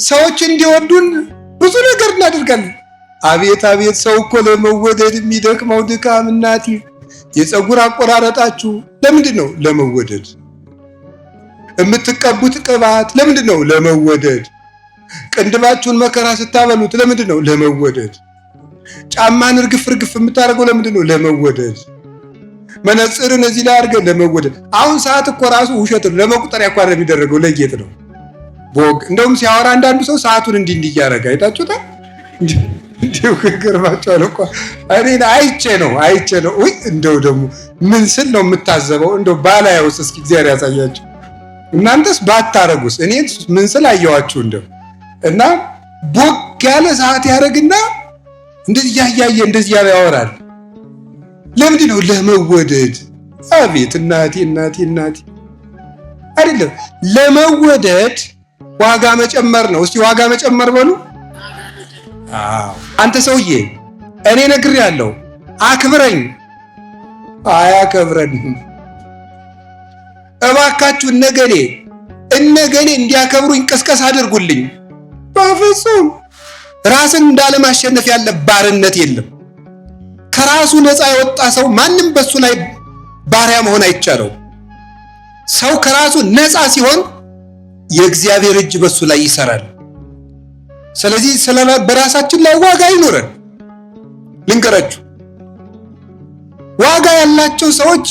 ሰዎች እንዲወዱን ብዙ ነገር እናደርጋለን። አቤት አቤት! ሰው እኮ ለመወደድ የሚደክመው ድካም እናቴ! የፀጉር አቆራረጣችሁ ለምንድን ነው? ለመወደድ። የምትቀቡት ቅባት ለምንድን ነው? ለመወደድ። ቅንድባችሁን መከራ ስታበሉት ለምንድን ነው? ለመወደድ። ጫማን እርግፍ እርግፍ የምታደርገው ለምንድን ነው? ለመወደድ። መነጽርን እዚህ ላይ አድርገን ለመወደድ። አሁን ሰዓት እኮ ራሱ ውሸት ነው፣ ለመቁጠሪያ እኮ የሚደረገው ለጌጥ ነው። ቦግ እንደውም ሲያወራ አንዳንዱ ሰው ሰዓቱን እንዲህ እያደረገ አይታችሁታል። እንዲሁ ከገርባቸው እኮ እኔን አይቼ ነው ወይ እንደው ደግሞ ምን ስል ነው የምታዘበው? እንደው ባላየውስ እስኪ እግዚአብሔር ያሳያችሁ። እናንተስ ባታረጉስ? እኔ ምን ስል አየዋችሁ? እንደው እና ቦግ ያለ ሰዓት ያደርግና እንደዚህ ያያየ እንደዚህ ያወራል። ለምንድን ነው? ለመወደድ። አቤት እናቴ አይደለም ለመወደድ ዋጋ መጨመር ነው። እስቲ ዋጋ መጨመር በሉ። አንተ ሰውዬ እኔ ነግሬሃለሁ፣ አክብረኝ። አያከብረንም። እባካችሁ እነገሌ እንዲያከብሩኝ ቅስቀሳ አድርጉልኝ። በፍጹም ራስን እንዳለማሸነፍ ያለ ባርነት የለም። ከራሱ ነፃ የወጣ ሰው ማንም በሱ ላይ ባሪያ መሆን አይቻለው። ሰው ከራሱ ነፃ ሲሆን የእግዚአብሔር እጅ በሱ ላይ ይሰራል። ስለዚህ በራሳችን ላይ ዋጋ ይኖረን። ልንገራችሁ፣ ዋጋ ያላቸው ሰዎች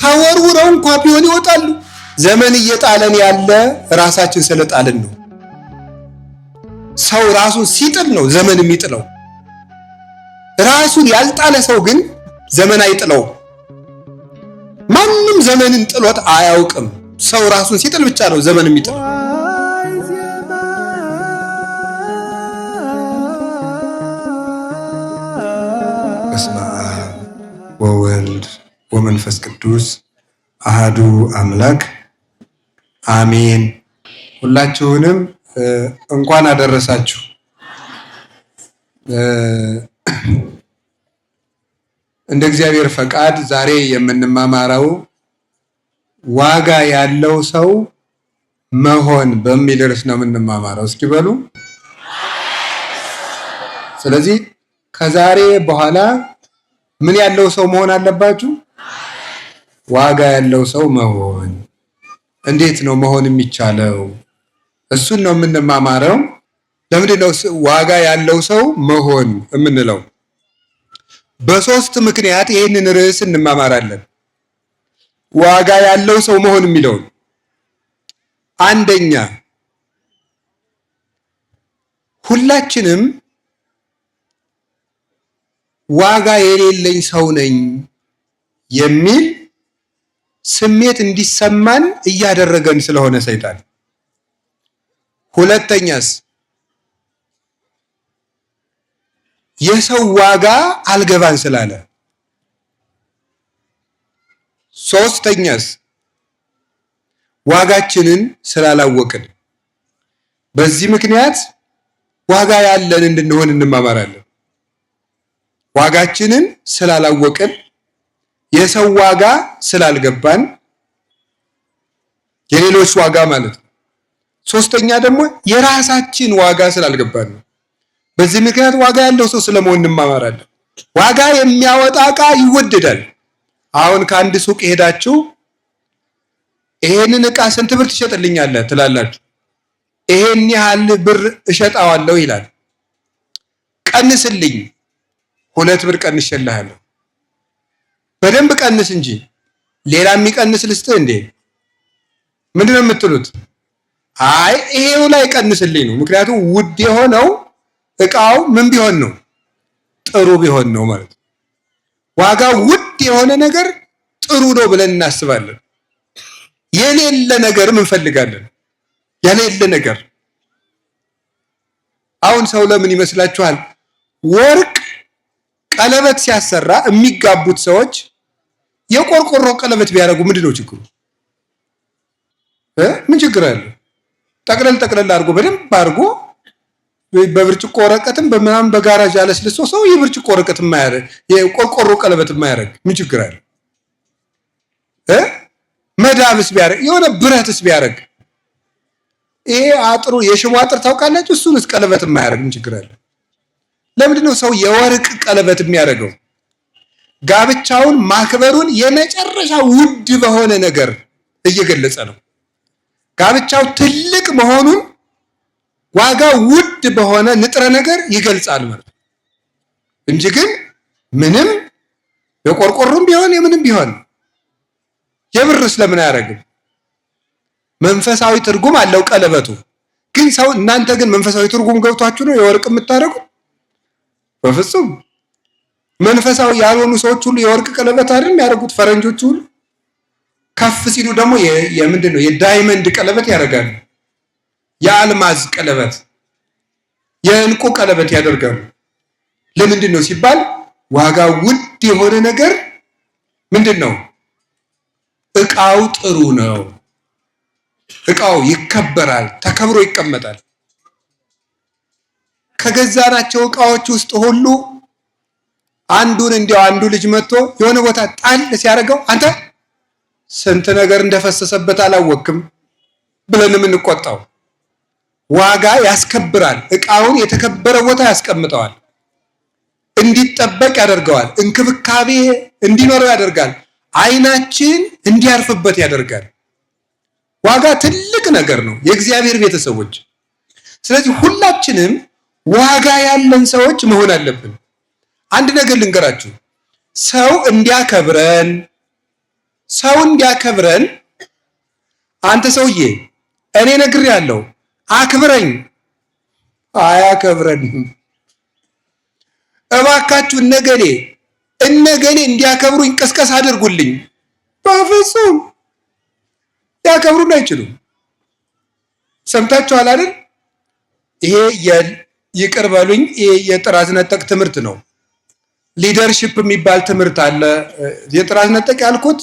ተወርውረው እንኳ ቢሆን ይወጣሉ። ዘመን እየጣለን ያለ ራሳችን ስለጣልን ነው። ሰው ራሱን ሲጥል ነው ዘመን የሚጥለው። ራሱን ያልጣለ ሰው ግን ዘመን አይጥለውም። ማንም ዘመንን ጥሎት አያውቅም። ሰው ራሱን ሲጥል ብቻ ነው ዘመን የሚጥለው። በስመ አብ ወወልድ ወመንፈስ ቅዱስ አሃዱ አምላክ አሜን። ሁላችሁንም እንኳን አደረሳችሁ። እንደ እግዚአብሔር ፈቃድ ዛሬ የምንማማረው ዋጋ ያለው ሰው መሆን በሚል ርዕስ ነው የምንማማረው። እስኪ በሉ። ስለዚህ ከዛሬ በኋላ ምን ያለው ሰው መሆን አለባችሁ? ዋጋ ያለው ሰው መሆን። እንዴት ነው መሆን የሚቻለው? እሱን ነው የምንማማረው። ለምንድን ነው ዋጋ ያለው ሰው መሆን የምንለው? በሶስት ምክንያት ይህንን ርዕስ እንማማራለን። ዋጋ ያለው ሰው መሆን የሚለውን አንደኛ፣ ሁላችንም ዋጋ የሌለኝ ሰው ነኝ የሚል ስሜት እንዲሰማን እያደረገን ስለሆነ ሰይጣን። ሁለተኛስ፣ የሰው ዋጋ አልገባን ስላለ። ሶስተኛስ፣ ዋጋችንን ስላላወቅን። በዚህ ምክንያት ዋጋ ያለን እንድንሆን እንማማራለን። ዋጋችንን ስላላወቅን፣ የሰው ዋጋ ስላልገባን፣ የሌሎች ዋጋ ማለት ነው። ሶስተኛ ደግሞ የራሳችን ዋጋ ስላልገባን ነው። በዚህ ምክንያት ዋጋ ያለው ሰው ስለመሆን እንማማራለን። ዋጋ የሚያወጣ ዕቃ ይወደዳል። አሁን ከአንድ ሱቅ ሄዳችሁ ይሄንን ዕቃ ስንት ብር ትሸጥልኛለህ ትላላችሁ። ይሄን ያህል ብር እሸጣዋለሁ ይላል። ቀንስልኝ፣ 2 ብር ቀንሼልሃለሁ። በደንብ ቀንስ እንጂ ሌላ የሚቀንስ ልስጥህ እንዴ? ምንድነው የምትሉት? አይ ይሄው ላይ ቀንስልኝ ነው። ምክንያቱም ውድ የሆነው ዕቃው ምን ቢሆን ነው? ጥሩ ቢሆን ነው ማለት ነው። ዋጋው ውድ የሆነ ነገር ጥሩ ነው ብለን እናስባለን። የሌለ ነገርም እንፈልጋለን። የሌለ ነገር አሁን ሰው ለምን ይመስላችኋል ወርቅ ቀለበት ሲያሰራ የሚጋቡት ሰዎች የቆርቆሮ ቀለበት ቢያደርጉ ምንድነው ችግሩ? ምን ችግር አለ? ጠቅለል አድርጎ በደንብ አድርጎ በብርጭቆ ወረቀትም በምናምን በጋራጅ አለስልሶ ሰው የብርጭቆ ወረቀት የማያደርግ የቆርቆሮ ቀለበት የማያደርግ ምን ችግር አለ? መዳብስ ቢያደርግ የሆነ ብረትስ ቢያደርግ ይሄ አጥሩ የሽቦ አጥር ታውቃላችሁ? እሱንስ ቀለበት የማያደርግ ምን ችግር አለ? ለምንድን ነው ሰው የወርቅ ቀለበት የሚያደርገው? ጋብቻውን ማክበሩን የመጨረሻ ውድ በሆነ ነገር እየገለጸ ነው። ጋብቻው ትልቅ መሆኑን ዋጋው ውድ በሆነ ንጥረ ነገር ይገልጻል ማለት እንጂ ግን ምንም የቆርቆሮም ቢሆን የምንም ቢሆን የብርስ ለምን አያደርግም? መንፈሳዊ ትርጉም አለው ቀለበቱ። ግን ሰው እናንተ ግን መንፈሳዊ ትርጉም ገብቷችሁ ነው የወርቅ የምታደርጉት? በፍጹም። መንፈሳዊ ያልሆኑ ሰዎች ሁሉ የወርቅ ቀለበት አይደል የሚያደርጉት? ፈረንጆቹ ሁሉ ከፍ ሲሉ ደግሞ የምንድን ነው የዳይመንድ ቀለበት ያደርጋሉ። የአልማዝ ቀለበት፣ የእንቁ ቀለበት ያደርጋሉ። ለምንድን ነው ሲባል ዋጋ ውድ የሆነ ነገር ምንድን ነው? እቃው ጥሩ ነው። እቃው ይከበራል፣ ተከብሮ ይቀመጣል። ከገዛናቸው እቃዎች ውስጥ ሁሉ አንዱን እንዲያው አንዱ ልጅ መጥቶ የሆነ ቦታ ጣል ሲያደርገው አንተ ስንት ነገር እንደፈሰሰበት አላወቅም ብለን የምንቆጣው ዋጋ ያስከብራል። እቃውን የተከበረ ቦታ ያስቀምጠዋል፣ እንዲጠበቅ ያደርገዋል፣ እንክብካቤ እንዲኖረው ያደርጋል፣ አይናችን እንዲያርፍበት ያደርጋል። ዋጋ ትልቅ ነገር ነው የእግዚአብሔር ቤተሰቦች። ስለዚህ ሁላችንም ዋጋ ያለን ሰዎች መሆን አለብን። አንድ ነገር ልንገራችሁ፣ ሰው እንዲያከብረን አንተ ሰውዬ እኔ ነግሬያለሁ አክብረኝ፣ አያከብረንም። እባካችሁ እነገሌ እንዲያከብሩኝ ቅስቀሳ አድርጉልኝ። በፍጹም ሊያከብሩን አይችሉም። ሰምታችኋል አይደል? ይሄ ይቅር በሉኝ፣ ይሄ የጥራዝ ነጠቅ ትምህርት ነው። ሊደርሺፕ የሚባል ትምህርት አለ። የጥራዝ ነጠቅ ያልኩት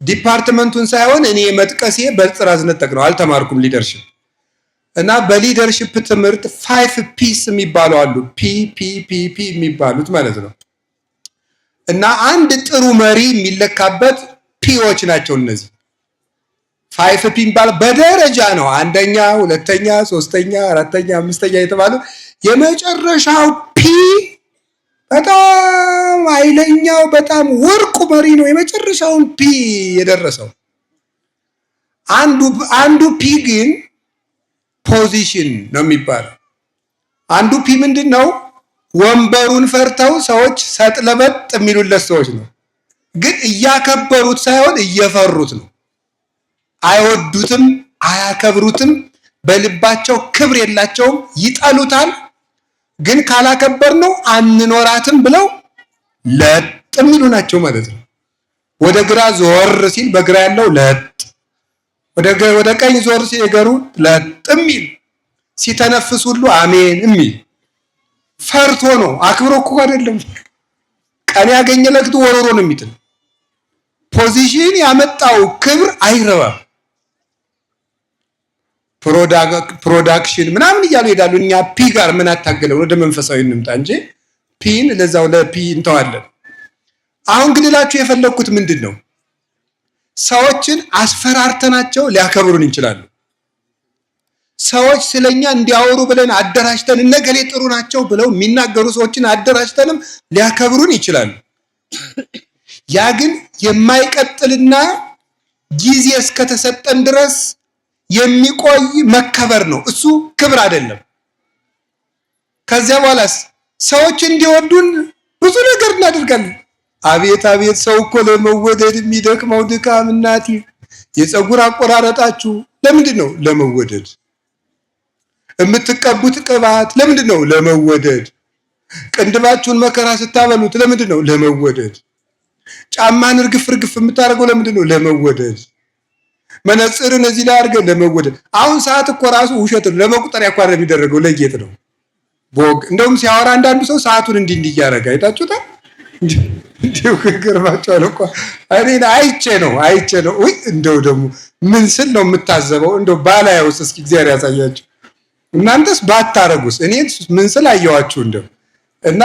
ዲፓርትመንቱን ሳይሆን እኔ መጥቀሴ በጥራዝ ነጠቅ ነው፣ አልተማርኩም ሊደርሺፕ። እና በሊደርሺፕ ትምህርት 5 ፒስ የሚባሉ አሉ፣ ፒ የሚባሉት ማለት ነው። እና አንድ ጥሩ መሪ የሚለካበት ፒዎች ናቸው እነዚህ 5 ፒ የሚባል በደረጃ ነው። አንደኛ፣ ሁለተኛ፣ ሶስተኛ፣ አራተኛ፣ አምስተኛ የተባሉ የመጨረሻው ፒ በጣም ኃይለኛው በጣም ወርቁ መሪ ነው የመጨረሻውን ፒ የደረሰው። አንዱ ፒ ግን ፖዚሽን ነው የሚባለው። አንዱ ፒ ምንድን ነው? ወንበሩን ፈርተው ሰዎች ሰጥለበጥ የሚሉለት ሰዎች ነው። ግን እያከበሩት ሳይሆን እየፈሩት ነው። አይወዱትም፣ አያከብሩትም፣ በልባቸው ክብር የላቸውም፣ ይጠሉታል። ግን ካላከበር ነው አንኖራትም ብለው ለጥ የሚሉ ናቸው ማለት ነው። ወደ ግራ ዞር ሲል በግራ ያለው ለጥ፣ ወደ ቀኝ ዞር ሲል የገሩ ለጥ የሚል፣ ሲተነፍስ ሁሉ አሜን የሚል ፈርቶ ነው። አክብሮ እኮ አይደለም። ቀን ያገኘ ለቅጡ ወሮሮ ነው የሚጥል። ፖዚሽን ያመጣው ክብር አይረባም። ፕሮዳክሽን ምናምን እያሉ ይሄዳሉ። እኛ ፒ ጋር ምን አታገለው? ወደ መንፈሳዊ እንምጣ እንጂ ፒን ለዛው ለፒ እንተዋለን። አሁን ግን እላችሁ የፈለኩት ምንድን ነው? ሰዎችን አስፈራርተናቸው ሊያከብሩን ይችላሉ። ሰዎች ስለኛ እንዲያወሩ ብለን አደራጅተን እነገሌ ጥሩ ናቸው ብለው የሚናገሩ ሰዎችን አደራጅተንም ሊያከብሩን ይችላሉ። ያ ግን የማይቀጥልና ጊዜ እስከተሰጠን ድረስ የሚቆይ መከበር ነው። እሱ ክብር አይደለም። ከዚያ በኋላስ ሰዎች እንዲወዱን ብዙ ነገር እናደርጋለን። አቤት አቤት! ሰው እኮ ለመወደድ የሚደክመው ድካም እናቴ! የፀጉር አቆራረጣችሁ ለምንድን ነው? ለመወደድ። የምትቀቡት ቅባት ለምንድን ነው? ለመወደድ። ቅንድባችሁን መከራ ስታበሉት ለምንድን ነው? ለመወደድ። ጫማን እርግፍ የምታደርገው ለምንድን ነው? ለመወደድ። መነጽርን እዚህ ላይ አድርገን ለመወደድ። አሁን ሰዓት እኮ ራሱ ውሸት ነው፣ ለመቁጠሪያ እኮ የሚደረገው ለጌጥ ነው። ቦግ እንደውም ሲያወራ አንዳንዱ ሰው ሰዓቱን እንዲህ እያደረገ አይታችሁታል። እንዲሁ ገርማችኋል እኮ እኔ አይቼ ነው። ውይ እንደው ደግሞ ምን ስል ነው የምታዘበው? እንደው ባላየውስ እስኪ እግዚአብሔር ያሳያችሁ። እናንተስ ባታረጉስ? እኔ ምን ስል አየዋችሁ? እንደው እና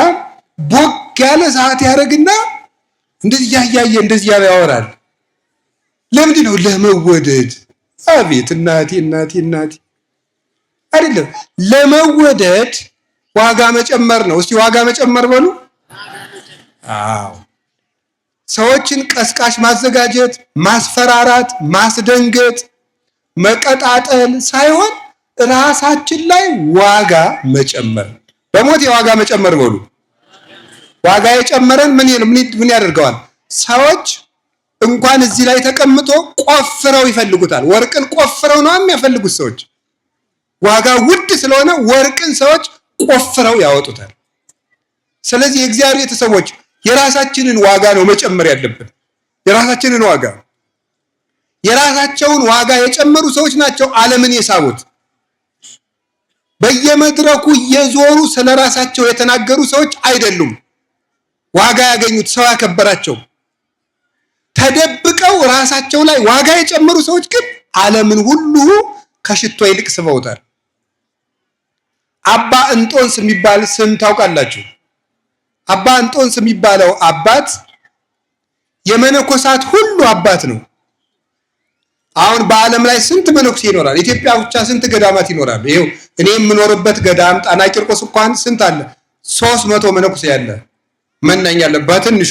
ቦግ ያለ ሰዓት ያደርግና እንደዚህ ያያየ እንደዚህ ያወራል። ለምንድን ነው? ለመወደድ። አቤት እናቴ! አይደለም። ለመወደድ ዋጋ መጨመር ነው። እስቲ ዋጋ መጨመር በሉ። አዎ ሰዎችን ቀስቃሽ ማዘጋጀት፣ ማስፈራራት፣ ማስደንገጥ፣ መቀጣጠል ሳይሆን ራሳችን ላይ ዋጋ መጨመር። በሞት የዋጋ መጨመር በሉ። ዋጋ የጨመረን ምን ያደርገዋል? ሰዎች እንኳን እዚህ ላይ ተቀምጦ ቆፍረው ይፈልጉታል። ወርቅን ቆፍረው ነው የሚያፈልጉት ሰዎች። ዋጋ ውድ ስለሆነ ወርቅን ሰዎች ቆፍረው ያወጡታል። ስለዚህ የእግዚአብሔር ቤተሰቦች የራሳችንን ዋጋ ነው መጨመር ያለብን። የራሳችንን ዋጋ የራሳቸውን ዋጋ የጨመሩ ሰዎች ናቸው ዓለምን የሳቡት። በየመድረኩ እየዞሩ ስለራሳቸው የተናገሩ ሰዎች አይደሉም ዋጋ ያገኙት፣ ሰው ያከበራቸው። ተደብቀው ራሳቸው ላይ ዋጋ የጨመሩ ሰዎች ግን ዓለምን ሁሉ ከሽቶ ይልቅ ስበውታል። አባ እንጦንስ የሚባል ስም ታውቃላችሁ? አባ እንጦንስ የሚባለው አባት የመነኮሳት ሁሉ አባት ነው። አሁን በዓለም ላይ ስንት መነኩሴ ይኖራል? ኢትዮጵያ ብቻ ስንት ገዳማት ይኖራሉ? ይሄው እኔ የምኖርበት ገዳም ጣና ቂርቆስ እንኳን ስንት አለ? 300 መነኩሴ ያለ መናኝ ያለ በትንሹ።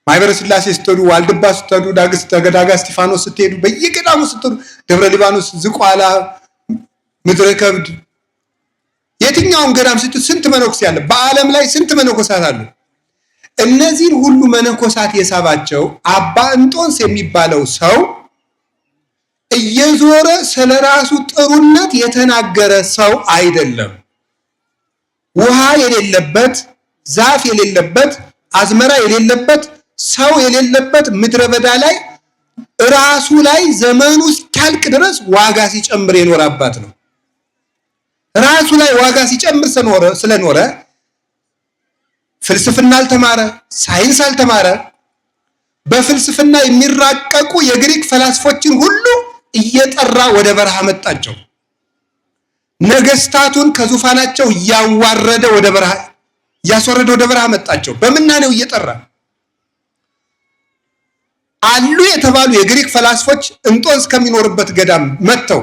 ማህበረ ሥላሴ ስትሄዱ፣ ዋልድባ ስትሄዱ፣ ዳጋ እስጢፋኖስ ስትሄዱ፣ በየገዳሙ ስትሄዱ፣ ደብረ ሊባኖስ፣ ዝቋላ፣ ምድረ ከብድ፣ የትኛውም ገዳም ስትሄዱ ስንት መነኩሴ ያለ? በዓለም ላይ ስንት መነኮሳት አሉ? እነዚህን ሁሉ መነኮሳት የሳባቸው አባ እንጦንስ የሚባለው ሰው እየዞረ ስለራሱ ጥሩነት የተናገረ ሰው አይደለም። ውሃ የሌለበት፣ ዛፍ የሌለበት፣ አዝመራ የሌለበት፣ ሰው የሌለበት ምድረ በዳ ላይ ራሱ ላይ ዘመኑ እስኪያልቅ ድረስ ዋጋ ሲጨምር የኖረ አባት ነው። ራሱ ላይ ዋጋ ሲጨምር ስለኖረ ፍልስፍና አልተማረ፣ ሳይንስ አልተማረ። በፍልስፍና የሚራቀቁ የግሪክ ፈላስፎችን ሁሉ እየጠራ ወደ በረሃ መጣቸው። ነገስታቱን ከዙፋናቸው እያስወረደ ወደ በረሃ መጣቸው። በምናኔው እየጠራ አሉ የተባሉ የግሪክ ፈላስፎች እንጦንስ ከሚኖርበት ገዳም መጥተው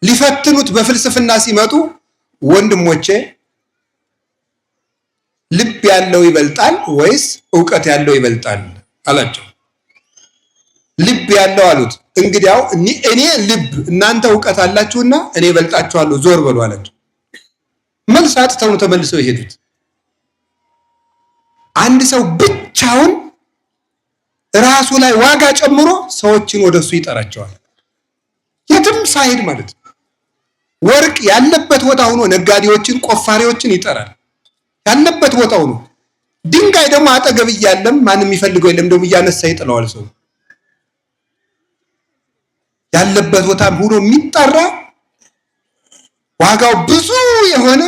ሊፈትኑት በፍልስፍና ሲመጡ ወንድሞቼ ልብ ያለው ይበልጣል ወይስ ዕውቀት ያለው ይበልጣል አላቸው። ልብ ያለው አሉት። እንግዲያው እኔ ልብ እናንተ ዕውቀት አላችሁና እኔ እበልጣችኋለሁ፣ ዞር በሉ አላቸው። መልስ አጥተው ተመልሰው የሄዱት። አንድ ሰው ብቻውን ራሱ ላይ ዋጋ ጨምሮ ሰዎችን ወደሱ ይጠራቸዋል፣ የትም ሳይሄድ ማለት ነው። ወርቅ ያለበት ቦታ ሆኖ ነጋዴዎችን፣ ቆፋሪዎችን ይጠራል። ያለበት ቦታ ሆኖ ድንጋይ ደግሞ አጠገብ እያለም ማንም የሚፈልገው የለም፣ ደግሞ እያነሳ ይጥለዋል። ሰው ያለበት ቦታ ሆኖ የሚጠራ ዋጋው ብዙ የሆነ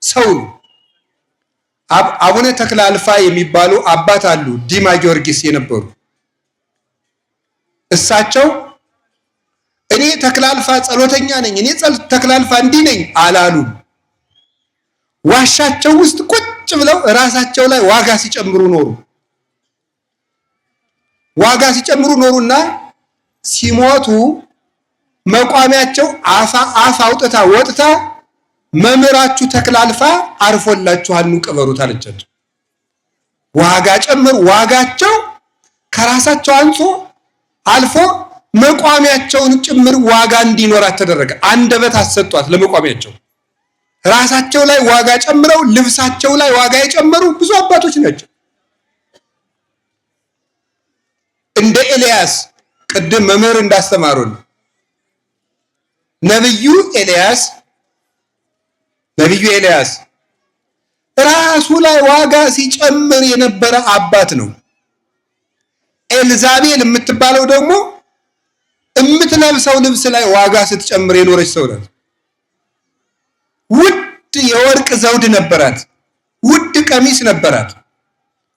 ሰው ነው። አቡነ ተክለ አልፋ የሚባሉ አባት አሉ፣ ዲማ ጊዮርጊስ የነበሩ። እሳቸው እኔ ተክለ አልፋ ጸሎተኛ ነኝ፣ እኔ ተክለ አልፋ እንዲህ ነኝ አላሉም። ዋሻቸው ውስጥ ቁጭ ብለው ራሳቸው ላይ ዋጋ ሲጨምሩ ኖሩ። ዋጋ ሲጨምሩ ኖሩና ሲሞቱ መቋሚያቸው አፍ አውጥታ ወጥታ መምህራችሁ ተክለ አልፋ አርፎላችኋል ኑ ቅበሩት አለቻቸው። ዋጋ ጨምሩ። ዋጋቸው ከራሳቸው አልፎ መቋሚያቸውን ጭምር ዋጋ እንዲኖራት ተደረገ። አንደበት አሰጧት ለመቋሚያቸው። ራሳቸው ላይ ዋጋ ጨምረው ልብሳቸው ላይ ዋጋ የጨመሩ ብዙ አባቶች ናቸው። እንደ ኤልያስ ቅድም መምህር እንዳስተማሩን ነብዩ ኤልያስ ራሱ ላይ ዋጋ ሲጨምር የነበረ አባት ነው። ኤልዛቤል የምትባለው ደግሞ የምትለብሰው ልብስ ላይ ዋጋ ስትጨምር የኖረች ሰው ናት። ውድ የወርቅ ዘውድ ነበራት፣ ውድ ቀሚስ ነበራት፣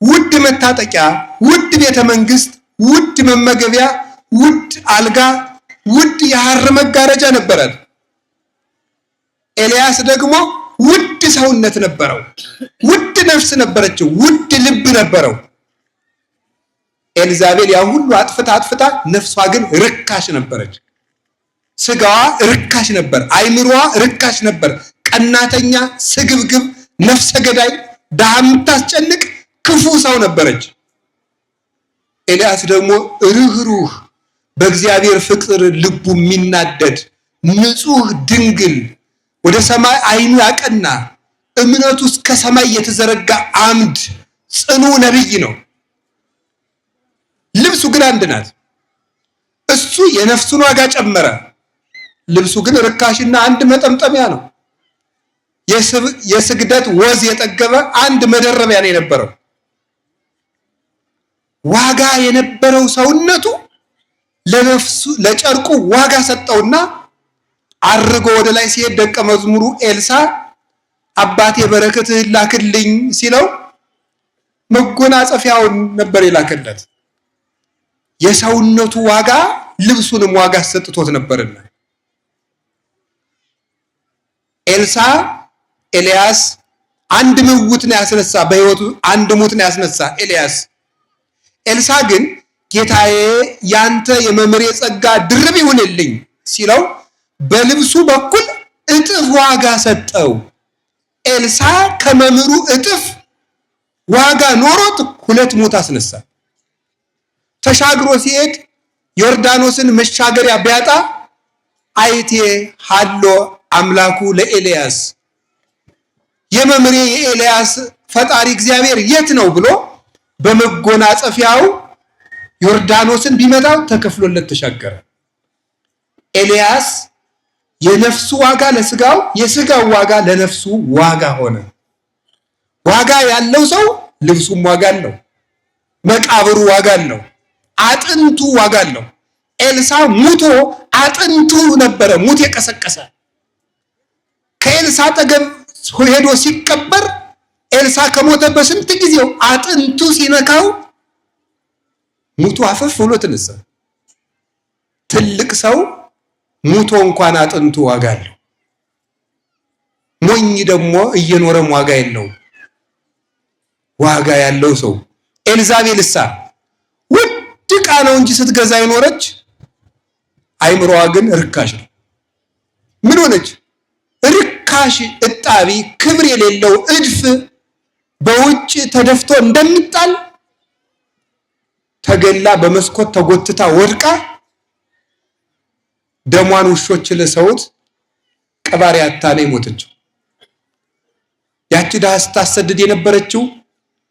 ውድ መታጠቂያ፣ ውድ ቤተ መንግስት፣ ውድ መመገቢያ፣ ውድ አልጋ፣ ውድ የሐር መጋረጃ ነበራት። ኤልያስ ደግሞ ውድ ሰውነት ነበረው፣ ውድ ነፍስ ነበረችው፣ ውድ ልብ ነበረው። ኤልዛቤል ያ ሁሉ አጥፍታ ነፍሷ ግን ርካሽ ነበረች። ስጋዋ ርካሽ ነበር፣ አይምሮዋ ርካሽ ነበር። ቀናተኛ፣ ስግብግብ፣ ነፍሰ ገዳይ፣ ድሃ የምታስጨንቅ ክፉ ሰው ነበረች። ኤልያስ ደግሞ ርኅሩህ፣ በእግዚአብሔር ፍቅር ልቡ የሚናደድ ንጹህ ድንግል፣ ወደ ሰማይ አይኑ ያቀና እምነቱ እስከ ሰማይ የተዘረጋ አምድ ጽኑ ነቢይ ነው። ልብሱ ግን አንድ ናት። እሱ የነፍሱን ዋጋ ጨመረ። ልብሱ ግን ርካሽና አንድ መጠምጠሚያ ነው። የስግደት ወዝ የጠገበ አንድ መደረቢያ ነው የነበረው። ዋጋ የነበረው ሰውነቱ ለነፍሱ ለጨርቁ ዋጋ ሰጠውና አርጎ ወደ ላይ ሲሄድ ደቀ መዝሙሩ ኤልሳ አባቴ በረከትህን ላክልኝ ሲለው መጎናጸፊያውን ነበር የላከለት። የሰውነቱ ዋጋ ልብሱንም ዋጋ ሰጥቶት ነበርና ኤልያስ አንድ ምውት ነው ያስነሳ፣ በህይወቱ አንድ ሙት ነው ያስነሳ ኤልያስ። ኤልሳ ግን ጌታዬ ያንተ የመምሬ ጸጋ ድርብ ይሁንልኝ ሲለው በልብሱ በኩል እጥፍ ዋጋ ሰጠው። ኤልሳ ከመምሩ እጥፍ ዋጋ ኖሮት 2 ሙት አስነሳ። ተሻግሮ ሲሄድ ዮርዳኖስን መሻገሪያ ቢያጣ አይቴ ሃሎ አምላኩ ለኤልያስ የመምሬ የኤልያስ ፈጣሪ እግዚአብሔር የት ነው ብሎ በመጎናጸፊያው ዮርዳኖስን ቢመታው ተከፍሎለት ተሻገረ። ኤልያስ የነፍሱ ዋጋ ለስጋው፣ የስጋው ዋጋ ለነፍሱ ዋጋ ሆነ። ዋጋ ያለው ሰው ልብሱም ዋጋ አለው፣ መቃብሩ ዋጋ አለው፣ አጥንቱ ዋጋ አለው። ኤልሳ ሙቶ አጥንቱ ነበረ ሙት የቀሰቀሰ። ከኤልሳ አጠገብ ሄዶ ሲቀበር ኤልሳ ከሞተ በስንት ጊዜው አጥንቱ ሲነካው ሙቱ አፈፍ ብሎ ተነሳ። ትልቅ ሰው ሙቶ እንኳን አጥንቱ ዋጋ አለው። ሞኝ ደግሞ እየኖረም ዋጋ የለውም። ዋጋ ያለው ሰው ኤልዛቤልሳ ውድ ዕቃ ነው እንጂ ስትገዛ የኖረች አይምሮዋ ግን ርካሽ ነው። ምን ሆነች? ርካሽ እጣቢ ክብር የሌለው እድፍ በውጭ ተደፍቶ እንደሚጣል ተገላ በመስኮት ተጎትታ ወድቃ ደሟን ውሾች ለሰውት ቀባሪ አታ ነው የሞተችው። ያቺ ድሃ ስታሰድድ የነበረችው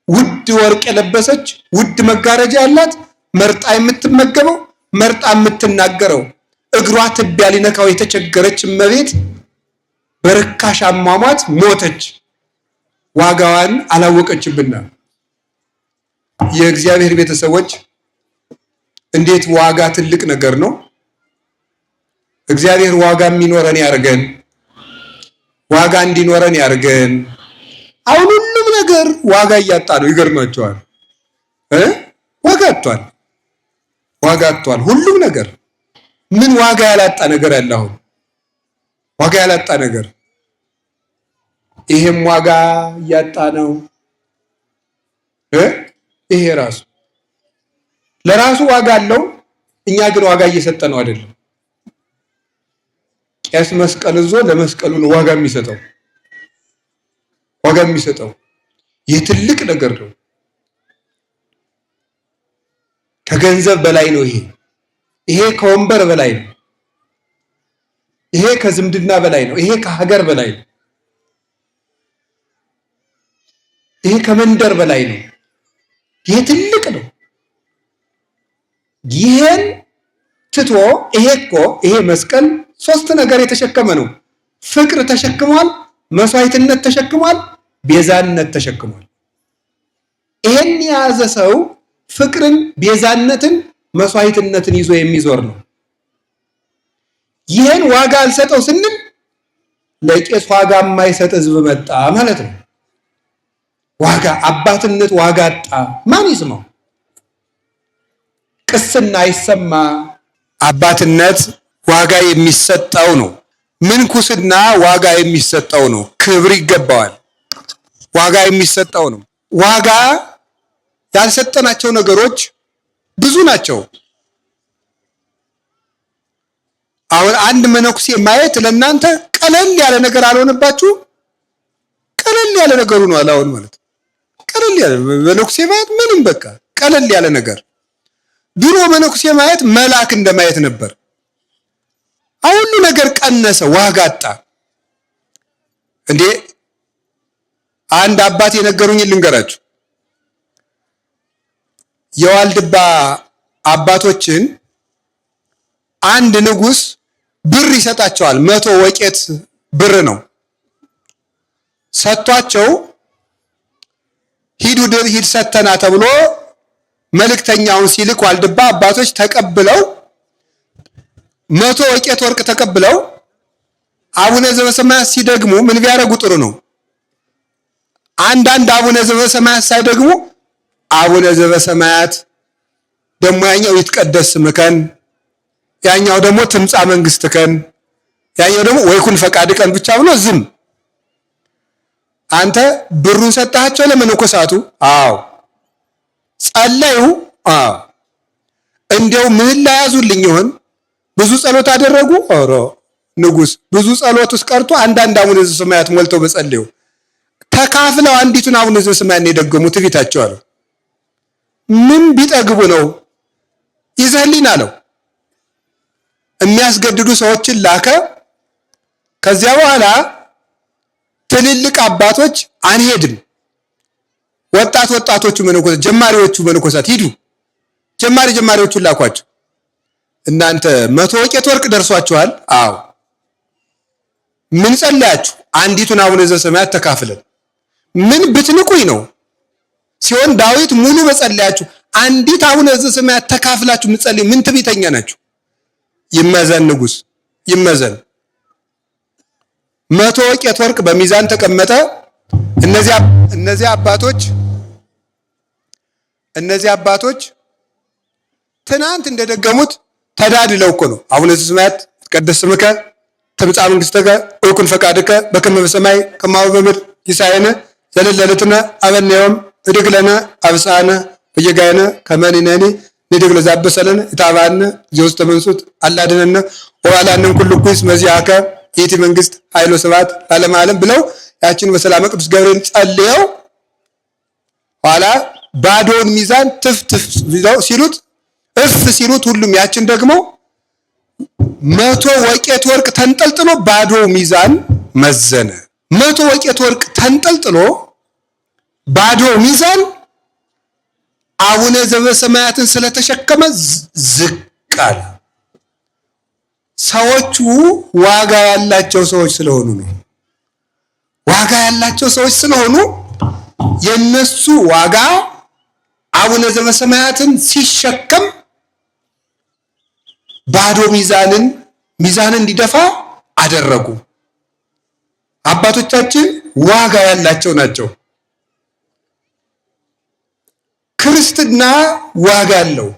ውድ ወርቅ የለበሰች ውድ መጋረጃ ያላት መርጣ የምትመገበው መርጣ የምትናገረው እግሯ ትቢያ ሊነካው የተቸገረች እመቤት በርካሽ አሟሟት ሞተች። ዋጋዋን አላወቀችብና የእግዚአብሔር ቤተሰቦች እንዴት ዋጋ ትልቅ ነገር ነው። እግዚአብሔር ዋጋ የሚኖረን ያርገን፣ ዋጋ እንዲኖረን ያርገን። አሁን ሁሉም ነገር ዋጋ እያጣ ነው። ይገርማቸዋል። ዋጋ አጥቷል፣ ዋጋ አጥቷል ሁሉም ነገር። ምን ዋጋ ያላጣ ነገር አለ? አሁን ዋጋ ያላጣ ነገር ይሄም ዋጋ እያጣ ነው። ይሄ ራሱ ለራሱ ዋጋ አለው። እኛ ግን ዋጋ እየሰጠ ነው አይደለም። ቄስ መስቀል ይዞ ለመስቀሉ ነው ዋጋ የሚሰጠው። ዋጋ የሚሰጠው የትልቅ ነገር ነው። ከገንዘብ በላይ ነው። ይሄ ከወንበር በላይ ነው። ይሄ ከዝምድና በላይ ነው። ይሄ ከሀገር በላይ ነው። ይሄ ከመንደር በላይ ነው። ይሄ ትልቅ ነው። ይሄን ትቶ ይሄ መስቀል 3 ነገር የተሸከመ ነው። ፍቅር ተሸክሟል፣ መስዋዕትነት ተሸክሟል፣ ቤዛነት ተሸክሟል። ይሄን የያዘ ሰው ፍቅርን፣ ቤዛነትን፣ መስዋዕትነትን ይዞ የሚዞር ነው። ይሄን ዋጋ አልሰጠው ስንል ለቄስ ዋጋ የማይሰጥ ህዝብ መጣ ማለት ነው። ዋጋ አባትነት ዋጋ አጣ። ማን ይስማው? ቅስና አይሰማ። አባትነት ዋጋ የሚሰጠው ነው። ምንኩስና ዋጋ የሚሰጠው ነው። ክብር ይገባዋል። ዋጋ የሚሰጠው ነው። ዋጋ ያልሰጠናቸው ነገሮች ብዙ ናቸው። አሁን አንድ መነኩሴ ማየት ለእናንተ ቀለል ያለ ነገር አልሆነባችሁ? ቀለል ያለ ነገሩ ነው አሁን ማለት ቀለል ያለ መነኩሴ ማየት ምንም በቃ ቀለል ያለ ነገር። ድሮ መነኩሴ ማየት መልአክ እንደማየት ነበር። አሁን ሁሉ ነገር ቀነሰ፣ ዋጋ አጣ። እንዴ አንድ አባት የነገሩኝ ልንገራችሁ። የዋልድባ አባቶችን አንድ ንጉስ ብር ይሰጣቸዋል። 100 ወቄት ብር ነው ሰጥቷቸው ሂድ ሰተና ተብሎ መልእክተኛውን ሲልክ ዋልድባ አባቶች ተቀብለው 100 ወቄት ወርቅ ተቀብለው አቡነ ዘበሰማያት ሲደግሙ ምን ቢያደርጉ ጥሩ ነው? አንዳንድ አቡነ ዘበሰማያት ሳይደግሙ አቡነ ዘበሰማያት ደግሞ ያኛው ይትቀደስ ስምከን፣ ያኛው ደግሞ ትምጻ መንግስትከን፣ ያኛው ደግሞ ወይኩን ፈቃድከን ብቻ ብሎ ዝም። አንተ ብሩን ሰጣቸው ለመነኮሳቱ? አዎ። ጸለዩ? አዎ። እንዲያው ምህላ ያዙልኝ ይሆን? ብዙ ጸሎት አደረጉ? ኦሮ ንጉስ ብዙ ጸሎት ውስጥ ቀርቶ አንዳንድ አቡነ ዘበሰማያት ሞልተው በጸለዩ ተካፍለው አንዲቱን አቡነ ዘበሰማያት ነው የደገሙት ቤታቸው አለው። ምን ቢጠግቡ ነው? ይዘህልኝ አለው። የሚያስገድዱ ሰዎችን ላከ። ከዚያ በኋላ ትልልቅ አባቶች አንሄድም፣ ወጣቶቹ መነኮሳት ጀማሪዎቹ መነኮሳት ሂዱ፣ ጀማሪዎቹን ላኳቸው። እናንተ 100 ወቄት ወርቅ ደርሷችኋል? አዎ። ምን ጸለያችሁ? አንዲቱን አቡነ ዘበሰማያት ተካፍለን። ምን ብትንቁኝ ነው ሲሆን ዳዊት ሙሉ በጸለያችሁ አንዲት አቡነ ዘበሰማያት ተካፍላችሁ ምጸልዩ ምን ትዕቢተኛ ናችሁ? ይመዘን ንጉስ ይመዘን። 100 ወቄት ወርቅ በሚዛን ተቀመጠ። እነዚህ አባቶች ትናንት እንደደገሙት ተዳድለው እኮ ነው። አቡነ ዘበሰማያት ይትቀደስ ስምከ ትምጻእ መንግሥትከ ወይኩን ፈቃድከ በከመ በሰማይ ከማሁ በምድር ይሳየነ ዘለለዕለትነ ሀበነ ዮም ንኅድግ ለነ አብጽሐነ ወጌጋየነ ከመ ንሕነኒ ንኅድግ ለዘአበሰለነ ኢታብአነ ዘውስተ መንሱት አላ አድኅነነ ወባልሐነ እምኩሉ እኩይ መዚአከ ይእቲ መንግስት ኃይሎ ስብሐት ለዓለመ ዓለም ብለው ያችን በሰላመ ቅዱስ ገብርኤል ጸልየው ኋላ ባዶውን ሚዛን ትፍ ሲሉት እፍ ሲሉት ሁሉም ያችን ደግሞ 100 ወቄት ወርቅ ተንጠልጥሎ ባዶ ሚዛን መዘነ። 100 ወቄት ወርቅ ተንጠልጥሎ ባዶ ሚዛን አቡነ ዘበሰማያትን ስለተሸከመ ዝቅ አለ። ሰዎቹ ዋጋ ያላቸው ሰዎች ስለሆኑ ነው። ዋጋ ያላቸው ሰዎች ስለሆኑ የነሱ ዋጋ አቡነ ዘበሰማያትን ሲሸከም ባዶ ሚዛንን እንዲደፋ አደረጉ። አባቶቻችን ዋጋ ያላቸው ናቸው። ክርስትና ዋጋ አለው።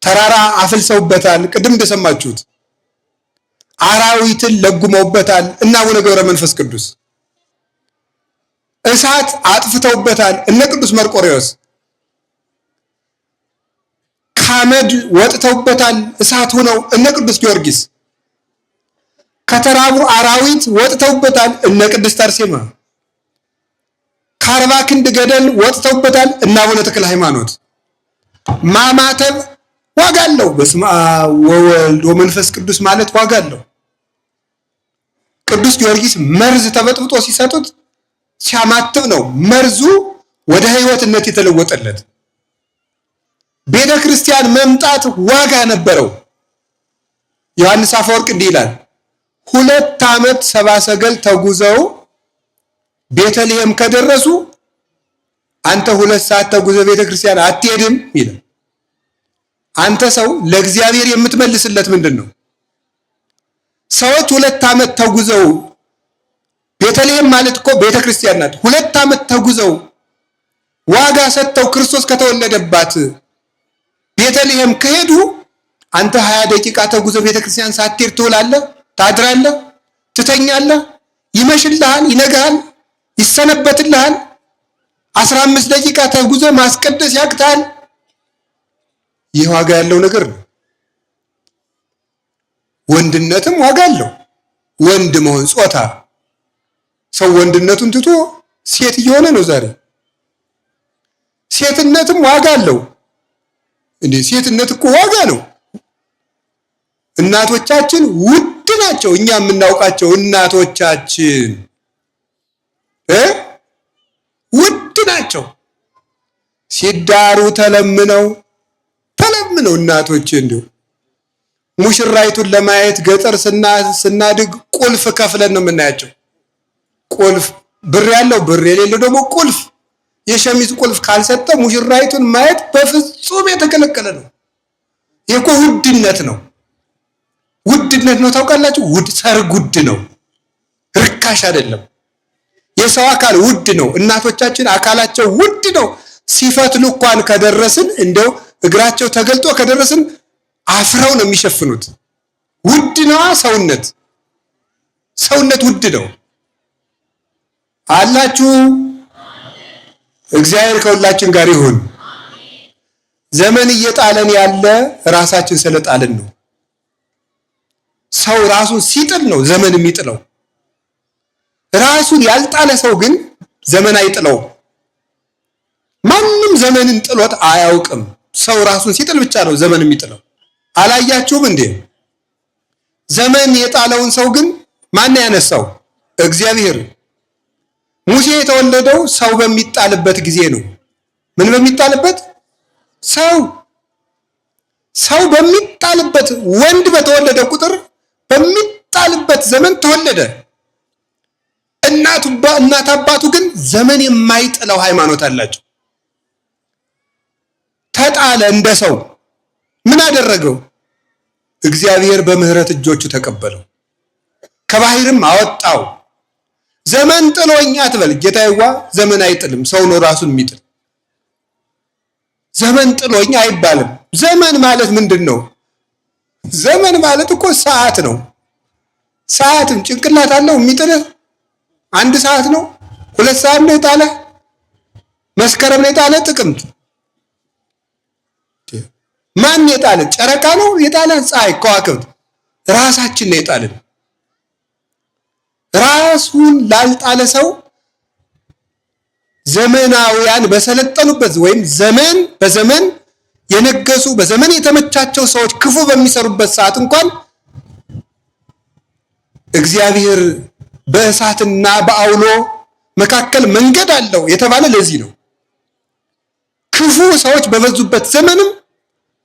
ተራራ አፍልሰውበታል። ቅድም እንደሰማችሁት አራዊትን ለጉመውበታል እና አቡነ ገብረ መንፈስ ቅዱስ እሳት አጥፍተውበታል እነ ቅዱስ መርቆሬዎስ ከአመድ ወጥተውበታል እሳት ሆነው እነ ቅዱስ ጊዮርጊስ ከተራቡ አራዊት ወጥተውበታል እነ ቅድስት አርሴማ ከአርባ ክንድ ገደል ወጥተውበታል እና አቡነ ተክለ ሃይማኖት። ማማተብ ዋጋ አለው። በስመ አብ ወወልድ ወመንፈስ ቅዱስ ማለት ዋጋ አለው። ቅዱስ ጊዮርጊስ መርዝ ተበጥብጦ ሲሰጡት ሲያማትብ ነው መርዙ ወደ ሕይወትነት የተለወጠለት። ቤተ ክርስቲያን መምጣት ዋጋ ነበረው። ዮሐንስ አፈወርቅ እንዲህ ይላል፣ 2 ዓመት 70 ሰገል ተጉዘው ቤተልሔም ከደረሱ አንተ 2 ሰዓት ተጉዘው ቤተ ክርስቲያን አትሄድም ይላል። አንተ ሰው ለእግዚአብሔር የምትመልስለት ምንድን ነው? ሰዎች 2 ዓመት ተጉዘው ቤተልሔም ማለት እኮ ቤተ ክርስቲያን ናት። 2 ዓመት ተጉዘው ዋጋ ሰጥተው ክርስቶስ ከተወለደባት ቤተልሔም ከሄዱ አንተ 20 ደቂቃ ተጉዘው ቤተ ክርስቲያን ሳትሄድ ትውላለህ፣ ታድራለህ፣ ትተኛለህ፣ ይመሽልሃል፣ ይነጋል፣ ይሰነበትልሃል። 15 ደቂቃ ተጉዘህ ማስቀደስ ያቅታል። ይህ ዋጋ ያለው ነገር ነው። ወንድነትም ዋጋ አለው። ወንድ መሆን ጾታ፣ ሰው ወንድነቱን ትቶ ሴት እየሆነ ነው ዛሬ። ሴትነትም ዋጋ አለው። እንዴ ሴትነት እኮ ዋጋ ነው። እናቶቻችን ውድ ናቸው። እኛ የምናውቃቸው እናቶቻችን ውድ ናቸው። ሲዳሩ ተለምነው እናቶች እንዲሁ ሙሽራይቱን ለማየት ገጠር ስናድግ ቁልፍ ከፍለን ነው የምናያቸው። ቁልፍ ብር ያለው ብር የሌለው ደግሞ ቁልፍ፣ የሸሚዝ ቁልፍ ካልሰጠ ሙሽራይቱን ማየት በፍጹም የተከለከለ ነው። ይሄ እኮ ውድነት ነው። ውድነት ነው ታውቃላችሁ። ሰርግ ውድ ነው፣ ርካሽ አይደለም። የሰው አካል ውድ ነው። እናቶቻችን አካላቸው ውድ ነው። ሲፈትሉ እንኳን ከደረስን እንደው እግራቸው ተገልጦ ከደረስን አፍረው ነው የሚሸፍኑት። ውድ ነዋ ሰውነት ውድ ነው። አላችሁ። እግዚአብሔር ከሁላችን ጋር ይሁን። ዘመን እየጣለን ያለ ራሳችን ስለጣልን ነው። ሰው ራሱን ሲጥል ነው ዘመን የሚጥለው። ራሱን ያልጣለ ሰው ግን ዘመን አይጥለውም። ማንም ዘመንን ጥሎት አያውቅም። ሰው ራሱን ሲጥል ብቻ ነው ዘመን የሚጥለው። አላያችሁም እንዴ? ዘመን የጣለውን ሰው ግን ማን ያነሳው? እግዚአብሔር። ሙሴ የተወለደው ሰው በሚጣልበት ጊዜ ነው። ምን በሚጣልበት? ሰው በሚጣልበት፣ ወንድ በተወለደ ቁጥር በሚጣልበት ዘመን ተወለደ። እናት አባቱ ግን ዘመን የማይጥለው ሃይማኖት አላቸው። ተጣለ እንደ ሰው። ምን አደረገው? እግዚአብሔር በምህረት እጆቹ ተቀበለው፣ ከባህርም አወጣው። ዘመን ጥሎኝ አትበል ጌታዬዋ። ዘመን አይጥልም፣ ሰው ነው ራሱን የሚጥል። ዘመን ጥሎኝ አይባልም። ዘመን ማለት ምንድን ነው? ዘመን ማለት እኮ ሰዓት ነው። ሰዓትም ጭንቅላት አለው የሚጥልህ? አንድ ሰዓት ነው? 2 ሰዓት ነው የጣለ? መስከረም ነው የጣለ? ጥቅምት? ማን የጣለ? ጨረቃ ነው የጣለ? ፀሐይ፣ ከዋክብት? ራሳችን ነው የጣልን። ራሱን ላልጣለ ሰው ዘመናውያን በሰለጠኑበት ወይም በዘመን የነገሱ በዘመን የተመቻቸው ሰዎች ክፉ በሚሰሩበት ሰዓት እንኳን እግዚአብሔር በእሳትና በአውሎ መካከል መንገድ አለው የተባለ ለዚህ ነው። ክፉ ሰዎች በበዙበት ዘመንም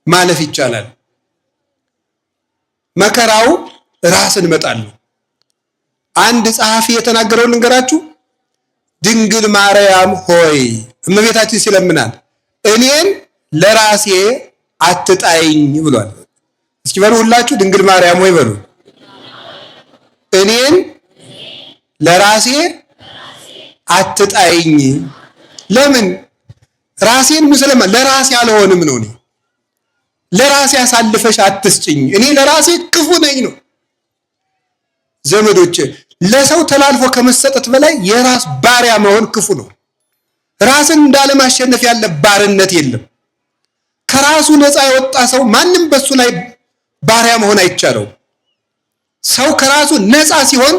ማለፍ ይቻላል። መከራው ራስን መጣል ነው። አንድ ጸሐፊ የተናገረውን ልንገራችሁ። ድንግል ማርያም ሆይ እመቤታችን ሲለምናል እኔን ለራሴ አትጣይኝ ብሏል። እስኪ በሉ ሁላችሁ ድንግል ማርያም ሆይ በሉ። እኔን ለራሴ አትጣይኝ። ለምን? ራሴን ሙስለማ ለራሴ አልሆንም ነው። እኔ ለራሴ አሳልፈሽ አትስጭኝ፣ እኔ ለራሴ ክፉ ነኝ ነው። ዘመዶቼ ለሰው ተላልፎ ከመሰጠት በላይ የራስ ባሪያ መሆን ክፉ ነው። ራስን እንዳለማሸነፍ ያለ ባርነት የለም። ከራሱ ነፃ የወጣ ሰው ማንም በሱ ላይ ባሪያ መሆን አይቻለው። ሰው ከራሱ ነፃ ሲሆን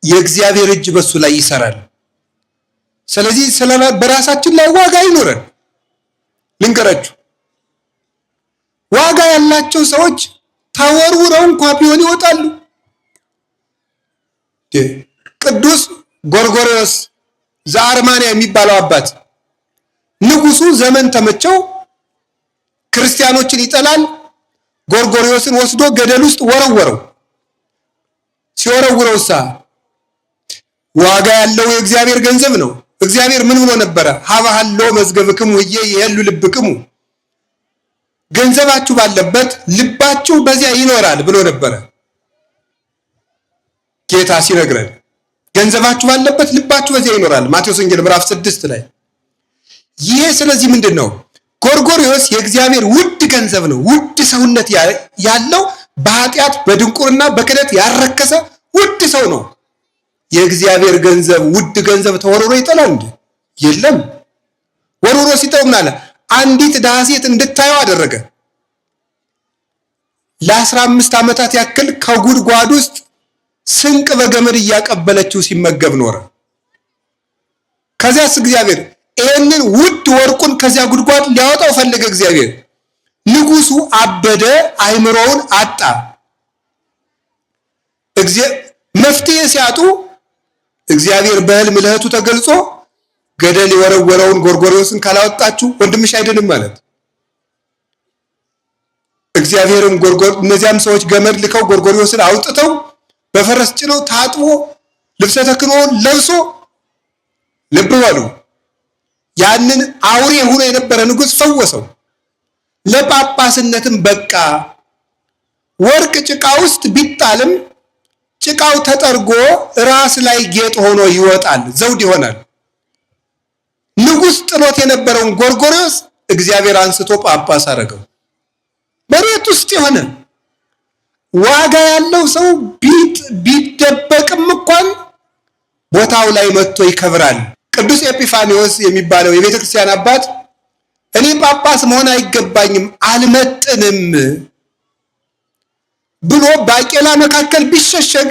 የእግዚአብሔር እጅ በሱ ላይ ይሰራል። ስለዚህ በራሳችን ላይ ዋጋ ይኖረን። ልንገራችሁ፣ ዋጋ ያላቸው ሰዎች ተወርውረው እንኳ ቢሆን ይወጣሉ። ቅዱስ ጎርጎርዮስ ዘአርማንያ የሚባለው አባት ንጉሱ ዘመን ተመቸው፣ ክርስቲያኖችን ይጠላል። ጎርጎርዮስን ወስዶ ገደል ውስጥ ወረወረው። ሲወረውረውሳ ዋጋ ያለው የእግዚአብሔር ገንዘብ ነው። እግዚአብሔር ምን ብሎ ነበረ? ሀባሃሎ መዝገብክሙ ህዬ የሉ ልብክሙ፣ ገንዘባችሁ ባለበት ልባችሁ በዚያ ይኖራል ብሎ ነበረ ጌታ ሲነግረን። ገንዘባችሁ ባለበት ልባችሁ በዚያ ይኖራል። ማቴዎስ ወንጌል ምዕራፍ 6 ላይ ይሄ። ስለዚህ ምንድን ነው? ጎርጎርዮስ የእግዚአብሔር ውድ ገንዘብ ነው። ውድ ሰውነት ያለው በኃጢአት በድንቁርና በክደት ያረከሰ ውድ ሰው ነው። የእግዚአብሔር ገንዘብ ውድ ገንዘብ ተወርውሮ ይጠላል እንዴ? የለም። ወርውሮ ሲጠው ምን አለ? አንዲት ድሃ ሴት እንድታየው አደረገ። ለ15 ዓመታት ያክል ከጉድጓድ ውስጥ ስንቅ በገመድ እያቀበለችው ሲመገብ ኖረ። ከዚያስ እግዚአብሔር ይህንን ውድ ወርቁን ከዚያ ጉድጓድ ሊያወጣው ፈለገ። እግዚአብሔር ንጉሱ አበደ፣ አይምሮውን አጣ። መፍትሄ ሲያጡ እግዚአብሔር በሕልም ለእህቱ ተገልጾ ገደል የወረወረውን ጎርጎርዮስን ካላወጣችሁ ወንድምሽ አይድንም ማለት። እግዚአብሔርም እነዚያም ሰዎች ገመድ ልከው ጎርጎርዮስን አውጥተው በፈረስ ጭነው ታጥቦ ልብሰ ተክህኖውን ለብሶ ልብ በሉ ያንን አውሬ ሆኖ የነበረ ንጉሥ ፈወሰው። ለጳጳስነትም በቃ። ወርቅ ጭቃ ውስጥ ቢጣልም ጭቃው ተጠርጎ ራስ ላይ ጌጥ ሆኖ ይወጣል፣ ዘውድ ይሆናል። ንጉሥ ጥሎት የነበረውን ጎርጎርዮስ እግዚአብሔር አንስቶ ጳጳስ አደረገው። መሬት ውስጥ የሆነ ዋጋ ያለው ሰው ቢደበቅም እንኳን ቦታው ላይ መጥቶ ይከብራል። ቅዱስ ኤጲፋኒዎስ የሚባለው የቤተ ክርስቲያን አባት እኔ ጳጳስ መሆን አይገባኝም አልመጥንም ብሎ ባቄላ መካከል ቢሸሸግ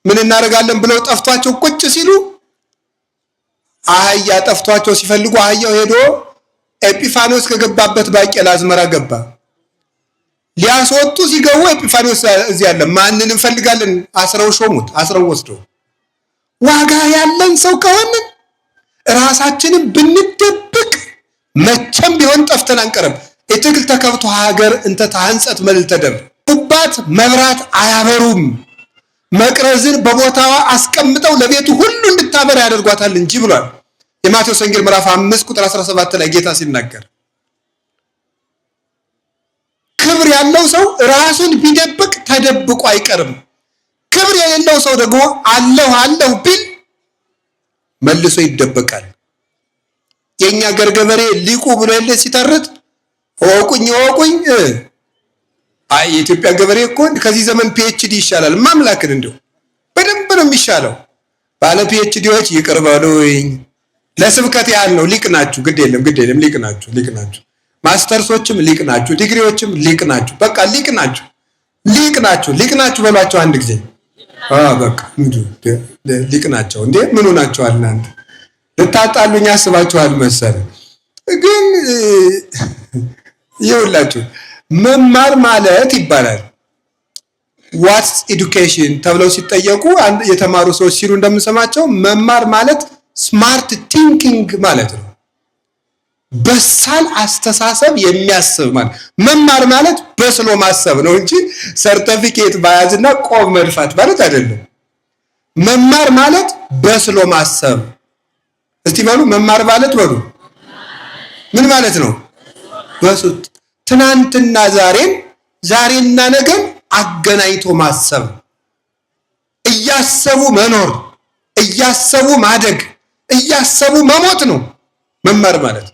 ምን እናደርጋለን ብለው ጠፍቷቸው ቁጭ ሲሉ አህያ ጠፍቷቸው ሲፈልጉ አህያው ሄዶ ኤጲፋኒዎስ ከገባበት ባቄላ አዝመራ ገባ። ሊያስወጡ ሲገቡ ኤጲፋኒዎስ እዚህ ያለ ማንን እንፈልጋለን? አስረው ሾሙት። አስረው ወስደው ዋጋ ያለን ሰው ከሆነ ራሳችንን ብንደብቅ መቼም ቢሆን ጠፍተን አንቀርም። እትክል ተከብቶ ሀገር እንተ ታንጸት መልዕልተ ደብር ቁባት መብራት አያበሩም። መቅረዝን በቦታዋ አስቀምጠው ለቤቱ ሁሉ እንድታበራ ያደርጓታል እንጂ ብሏል። የማቴዎስ ወንጌል ምዕራፍ 5 ቁጥር 17 ላይ ጌታ ሲናገር ክብር ያለው ሰው ራሱን ቢደብቅ ተደብቆ አይቀርም። ክብር የሌለው ሰው ደግሞ አለሁ ቢል መልሶ ይደበቃል። የኛ ገርገበሬ ሊቁ ብሎ የለ ሲተርት ወቁኝ የኢትዮጵያ ገበሬ እኮ ከዚህ ዘመን ፒኤችዲ ይሻላል። ማምላክን እንደው በደንብ ነው የሚሻለው። ባለ ፒኤችዲዎች ይቅር በሉኝ፣ ለስብከት ያህል ነው። ሊቅ ናችሁ፣ ግድ የለም ሊቅ ናችሁ። ማስተርሶችም ሊቅ ናችሁ፣ ዲግሪዎችም ሊቅ ናችሁ። በቃ ሊቅ ናችሁ በሏቸው አንድ ጊዜ። በቃ ሊቅ ናቸው እንዴ? ምኑ ናቸዋል እናንተ? ልታጣሉኝ አስባችኋል መሰለኝ። ግን ይኸውላችሁ መማር ማለት ይባላል ዋትስ ኤዱኬሽን ተብለው ሲጠየቁ የተማሩ ሰዎች ሲሉ እንደምሰማቸው መማር ማለት ስማርት ቲንኪንግ ማለት ነው። በሳል አስተሳሰብ የሚያስብ ማለት መማር ማለት በስሎ ማሰብ ነው እንጂ ሰርተፊኬት ባያዝና ቆብ መድፋት ማለት አይደለም። መማር ማለት በስሎ ማሰብ። እስቲ በሉ መማር ማለት በሉ ምን ማለት ነው? በሱት ትናንትና ዛሬና ነገን አገናኝቶ ማሰብ፣ እያሰቡ መኖር፣ እያሰቡ ማደግ፣ እያሰቡ መሞት ነው መማር ማለት።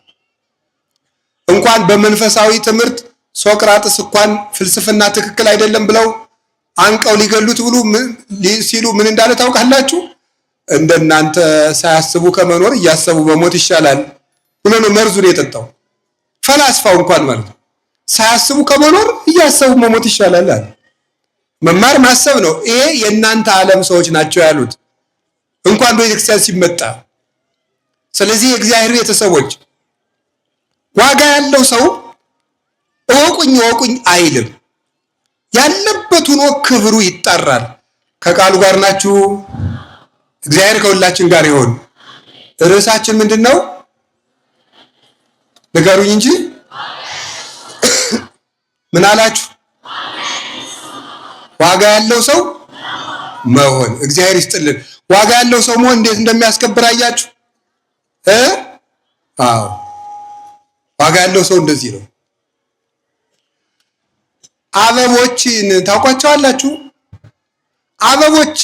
እንኳን በመንፈሳዊ ትምህርት ሶቅራጥስ እንኳን ፍልስፍና ትክክል አይደለም ብለው አንቀው ሊገሉት ብሉ ሲሉ ምን እንዳለ ታውቃላችሁ? እንደናንተ ሳያስቡ ከመኖር እያሰቡ መሞት ይሻላል ብሎ ነው መርዙን የጠጣው። ፈላስፋው እንኳን ማለት ነው ሳያስቡ ከመኖር እያሰቡ መሞት ይሻላል አለ። መማር ማሰብ ነው። ይሄ የእናንተ ዓለም ሰዎች ናቸው ያሉት እንኳን በቤተክርስቲያን ሲመጣ። ስለዚህ የእግዚአብሔር ቤተሰቦች ዋጋ ያለው ሰው እወቁኝ አይልም። ያለበት ሆኖ ክብሩ ይጠራል። ከቃሉ ጋር ናችሁ? እግዚአብሔር ከሁላችን ጋር ይሆን። ርዕሳችን ምንድን ነው? ንገሩኝ እንጂ ምን አላችሁ? ዋጋ ያለው ሰው መሆን። እግዚአብሔር ይስጥልን። ዋጋ ያለው ሰው መሆን እንዴት እንደሚያስከብር አያችሁ? አዎ ዋጋ ያለው ሰው እንደዚህ ነው። አበቦችን ታውቋቸዋላችሁ? አበቦች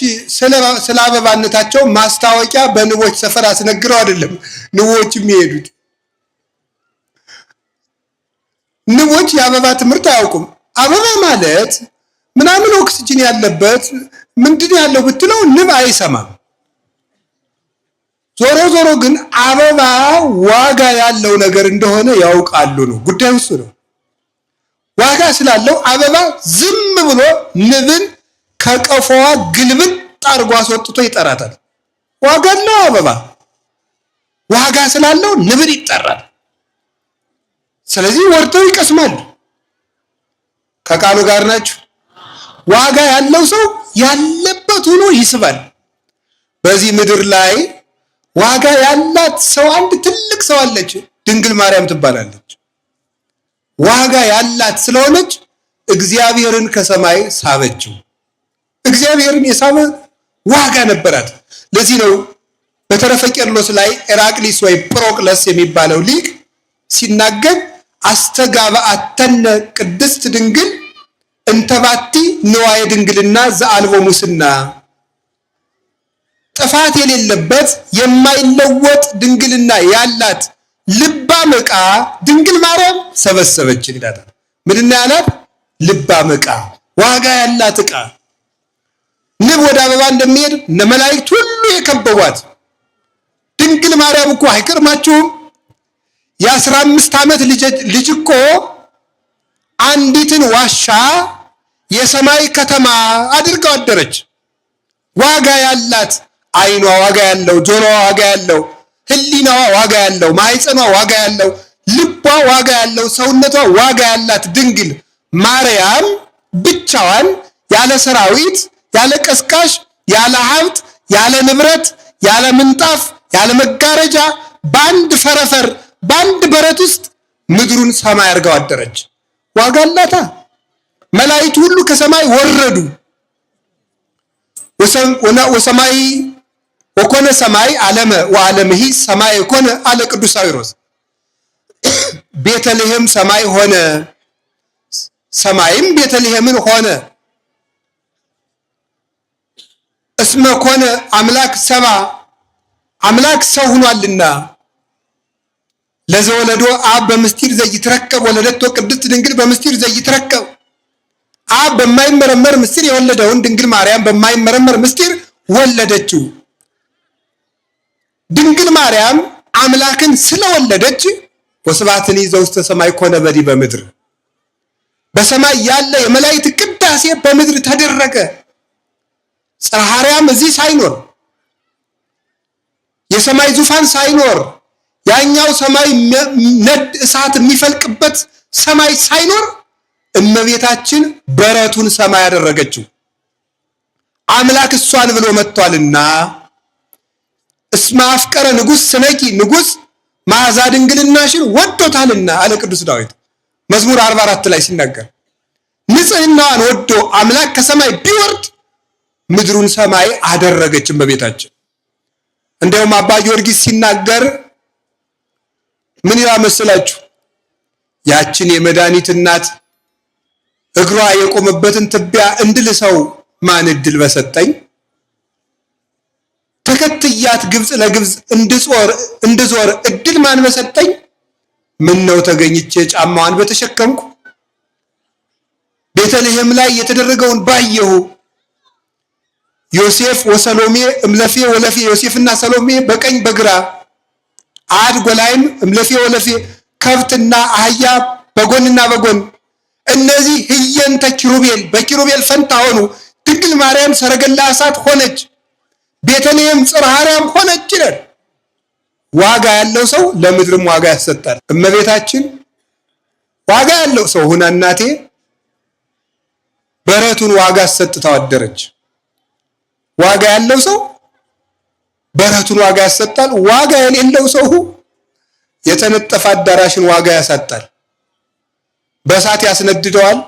ስለ አበባነታቸው ማስታወቂያ በንቦች ሰፈር አስነግረው አይደለም ንቦች የሚሄዱት። ንቦች የአበባ ትምህርት አያውቁም። አበባ ማለት ምናምን ኦክሲጅን ያለበት ምንድን ያለው ብትለው ንብ አይሰማም። ዞሮ ግን አበባ ዋጋ ያለው ነገር እንደሆነ ያውቃሉ ነው ጉዳዩ። እሱ ነው ዋጋ ስላለው አበባ ዝም ብሎ ንብን ከቀፎዋ ግልብጥ አድርጎ አስወጥቶ ይጠራታል። ዋጋ አለው አበባ። ዋጋ ስላለው ንብን ይጠራል። ስለዚህ ወርደው ይቀስማሉ። ከቃሉ ጋር ናችሁ? ዋጋ ያለው ሰው ያለበት ሆኖ ይስባል። በዚህ ምድር ላይ ዋጋ ያላት ሰው አንድ ትልቅ ሰው አለች፣ ድንግል ማርያም ትባላለች። ዋጋ ያላት ስለሆነች እግዚአብሔርን ከሰማይ ሳበችው። እግዚአብሔርን የሳበ ዋጋ ነበራት። ለዚህ ነው በተረፈ ቄርሎስ ላይ ኤራቅሊስ ወይ ጵሮቅለስ የሚባለው ሊቅ ሲናገር አስተጋባአተነ ቅድስት ድንግል እንተባቲ ንዋየ ድንግልና ዘአልቦ ሙስና፣ ጥፋት የሌለበት የማይለወጥ ድንግልና ያላት ልባም ዕቃ ድንግል ማርያም ሰበሰበችን ይላታል። ምንድን ነው ያላት? ልባም ዕቃ፣ ዋጋ ያላት ዕቃ። ንብ ወደ አበባ እንደሚሄድ መላእክት ሁሉ የከበቧት ድንግል ማርያም እኮ አይገርማችሁም? የ15 ዓመት ልጅ እኮ አንዲትን ዋሻ የሰማይ ከተማ አድርገው አደረች። ዋጋ ያላት፣ ዓይኗ ዋጋ ያለው፣ ጆሮዋ ዋጋ ያለው፣ ሕሊናዋ ዋጋ ያለው፣ ማህፀኗ ዋጋ ያለው፣ ልቧ ዋጋ ያለው፣ ሰውነቷ ዋጋ ያላት ድንግል ማርያም ብቻዋን ያለ ሰራዊት፣ ያለ ቀስቃሽ፣ ያለ ሀብት፣ ያለ ንብረት፣ ያለ ምንጣፍ፣ ያለ መጋረጃ በአንድ ፈረፈር በአንድ በረት ውስጥ ምድሩን ሰማይ አድርገው አደረች። ዋጋ አላታ። መላእክት ሁሉ ከሰማይ ወረዱ። ወሰማይ ወኮነ ሰማይ ዓለመ ወዓለምሂ ሰማይ ኮነ አለ ቅዱስ ሳዊሮስ። ቤተልሔም ሰማይ ሆነ፣ ሰማይም ቤተልሔምን ሆነ። እስመ ኮነ አምላክ ሰባ፣ አምላክ ሰው ሆኗልና። ለዘወለዶ አብ በምስጢር ዘይትረከብ ወለደቶ ቅድስት ድንግል በምስጢር ዘይትረከብ። አብ በማይመረመር ምስጢር የወለደውን ድንግል ማርያም በማይመረመር ምስጢር ወለደችው። ድንግል ማርያም አምላክን ስለወለደች ወስብሐትኒ ዘውስተ ሰማይ ኮነ በዲበ ምድር፣ በሰማይ ያለ የመላእክት ቅዳሴ በምድር ተደረገ። ጽርሐ አርያም እዚህ ሳይኖር፣ የሰማይ ዙፋን ሳይኖር፣ ያኛው ሰማይ ነድ እሳት የሚፈልቅበት ሰማይ ሳይኖር እመቤታችን በረቱን ሰማይ ያደረገችው። አምላክ እሷን ብሎ መጥቷልና እስመ አፍቀረ ንጉሥ ስነኪ፣ ንጉሥ መዓዛ ድንግልናሽን ወዶታልና አለ ቅዱስ ዳዊት መዝሙር 44 ላይ ሲናገር። ንጽሕናዋን ወዶ አምላክ ከሰማይ ቢወርድ ምድሩን ሰማይ አደረገች እመቤታችን። እንዲያውም አባ ጊዮርጊስ ሲናገር ምን ይላል መሰላችሁ? ያችን የመድኃኒት እናት እግሯ የቆመበትን ትቢያ እንድልሰው ማን እድል በሰጠኝ፣ ተከትያት ግብፅ ለግብፅ እንድዞር እድል ማን በሰጠኝ፣ ምን ነው ተገኝቼ ጫማዋን በተሸከምኩ፣ ቤተልሔም ላይ የተደረገውን ባየሁ። ዮሴፍ ወሰሎሜ እምለፌ ወለፌ፣ ዮሴፍና ሰሎሜ በቀኝ በግራ፣ አድ ጎላይም እምለፌ ወለፌ፣ ከብትና አህያ በጎንና በጎን። እነዚህ ህየንተ ኪሩቤል በኪሩቤል ፈንታ ሆኑ። ድንግል ማርያም ሰረገላ እሳት ሆነች፣ ቤተልሔም ጽርሐ አርያም ሆነች ይላል። ዋጋ ያለው ሰው ለምድርም ዋጋ ያሰጣል። እመቤታችን ዋጋ ያለው ሰው ሁና እናቴ በረቱን ዋጋ አሰጥታው አደረች። ዋጋ ያለው ሰው በረቱን ዋጋ ያሰጣል። ዋጋ የሌለው ሰው የተነጠፈ አዳራሽን ዋጋ ያሳጣል። በእሳት ያስነድደዋል፣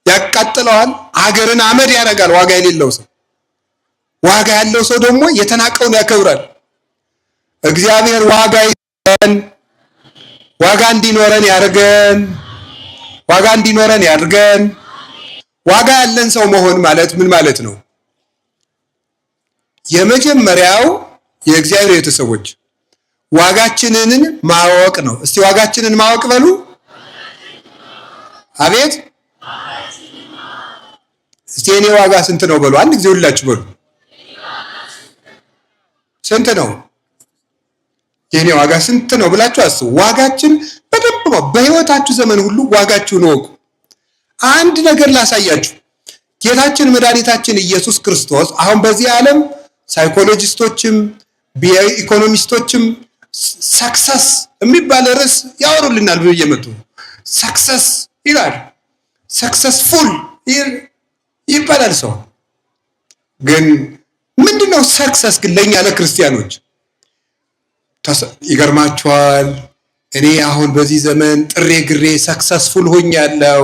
ያቃጥለዋል፣ አገርን አመድ ያደርጋል። ዋጋ የሌለው ሰው። ዋጋ ያለው ሰው ደግሞ የተናቀውን ያከብራል። እግዚአብሔር ዋጋ ይስጠን፣ ዋጋ እንዲኖረን ያድርገን፣ ዋጋ እንዲኖረን ያድርገን። ዋጋ ያለን ሰው መሆን ማለት ምን ማለት ነው? የመጀመሪያው የእግዚአብሔር ቤተሰቦች ዋጋችንን ማወቅ ነው። እስቲ ዋጋችንን ማወቅ በሉ። አቤት! እስቲ የኔ ዋጋ ስንት ነው በሉ። አንድ ጊዜ ሁላችሁ በሉ። ስንት ነው? የኔ ዋጋ ስንት ነው ብላችሁ አስቡ። ዋጋችን በደንብ በህይወታችሁ ዘመን ሁሉ ዋጋችሁን እወቁ። አንድ ነገር ላሳያችሁ። ጌታችን መድኃኒታችን ኢየሱስ ክርስቶስ አሁን በዚህ ዓለም ሳይኮሎጂስቶችም ኢኮኖሚስቶችም ሰክሰስ የሚባል ርዕስ ያወሩልናል በየመቱ ሰክሰስ ይላል። ሰክሰስፉል ይባላል ሰው። ግን ምንድነው ሰክሰስ? ግን ለኛ ለክርስቲያኖች ይገርማችኋል። እኔ አሁን በዚህ ዘመን ጥሬ ግሬ ሰክሰስፉል ሆኛለሁ።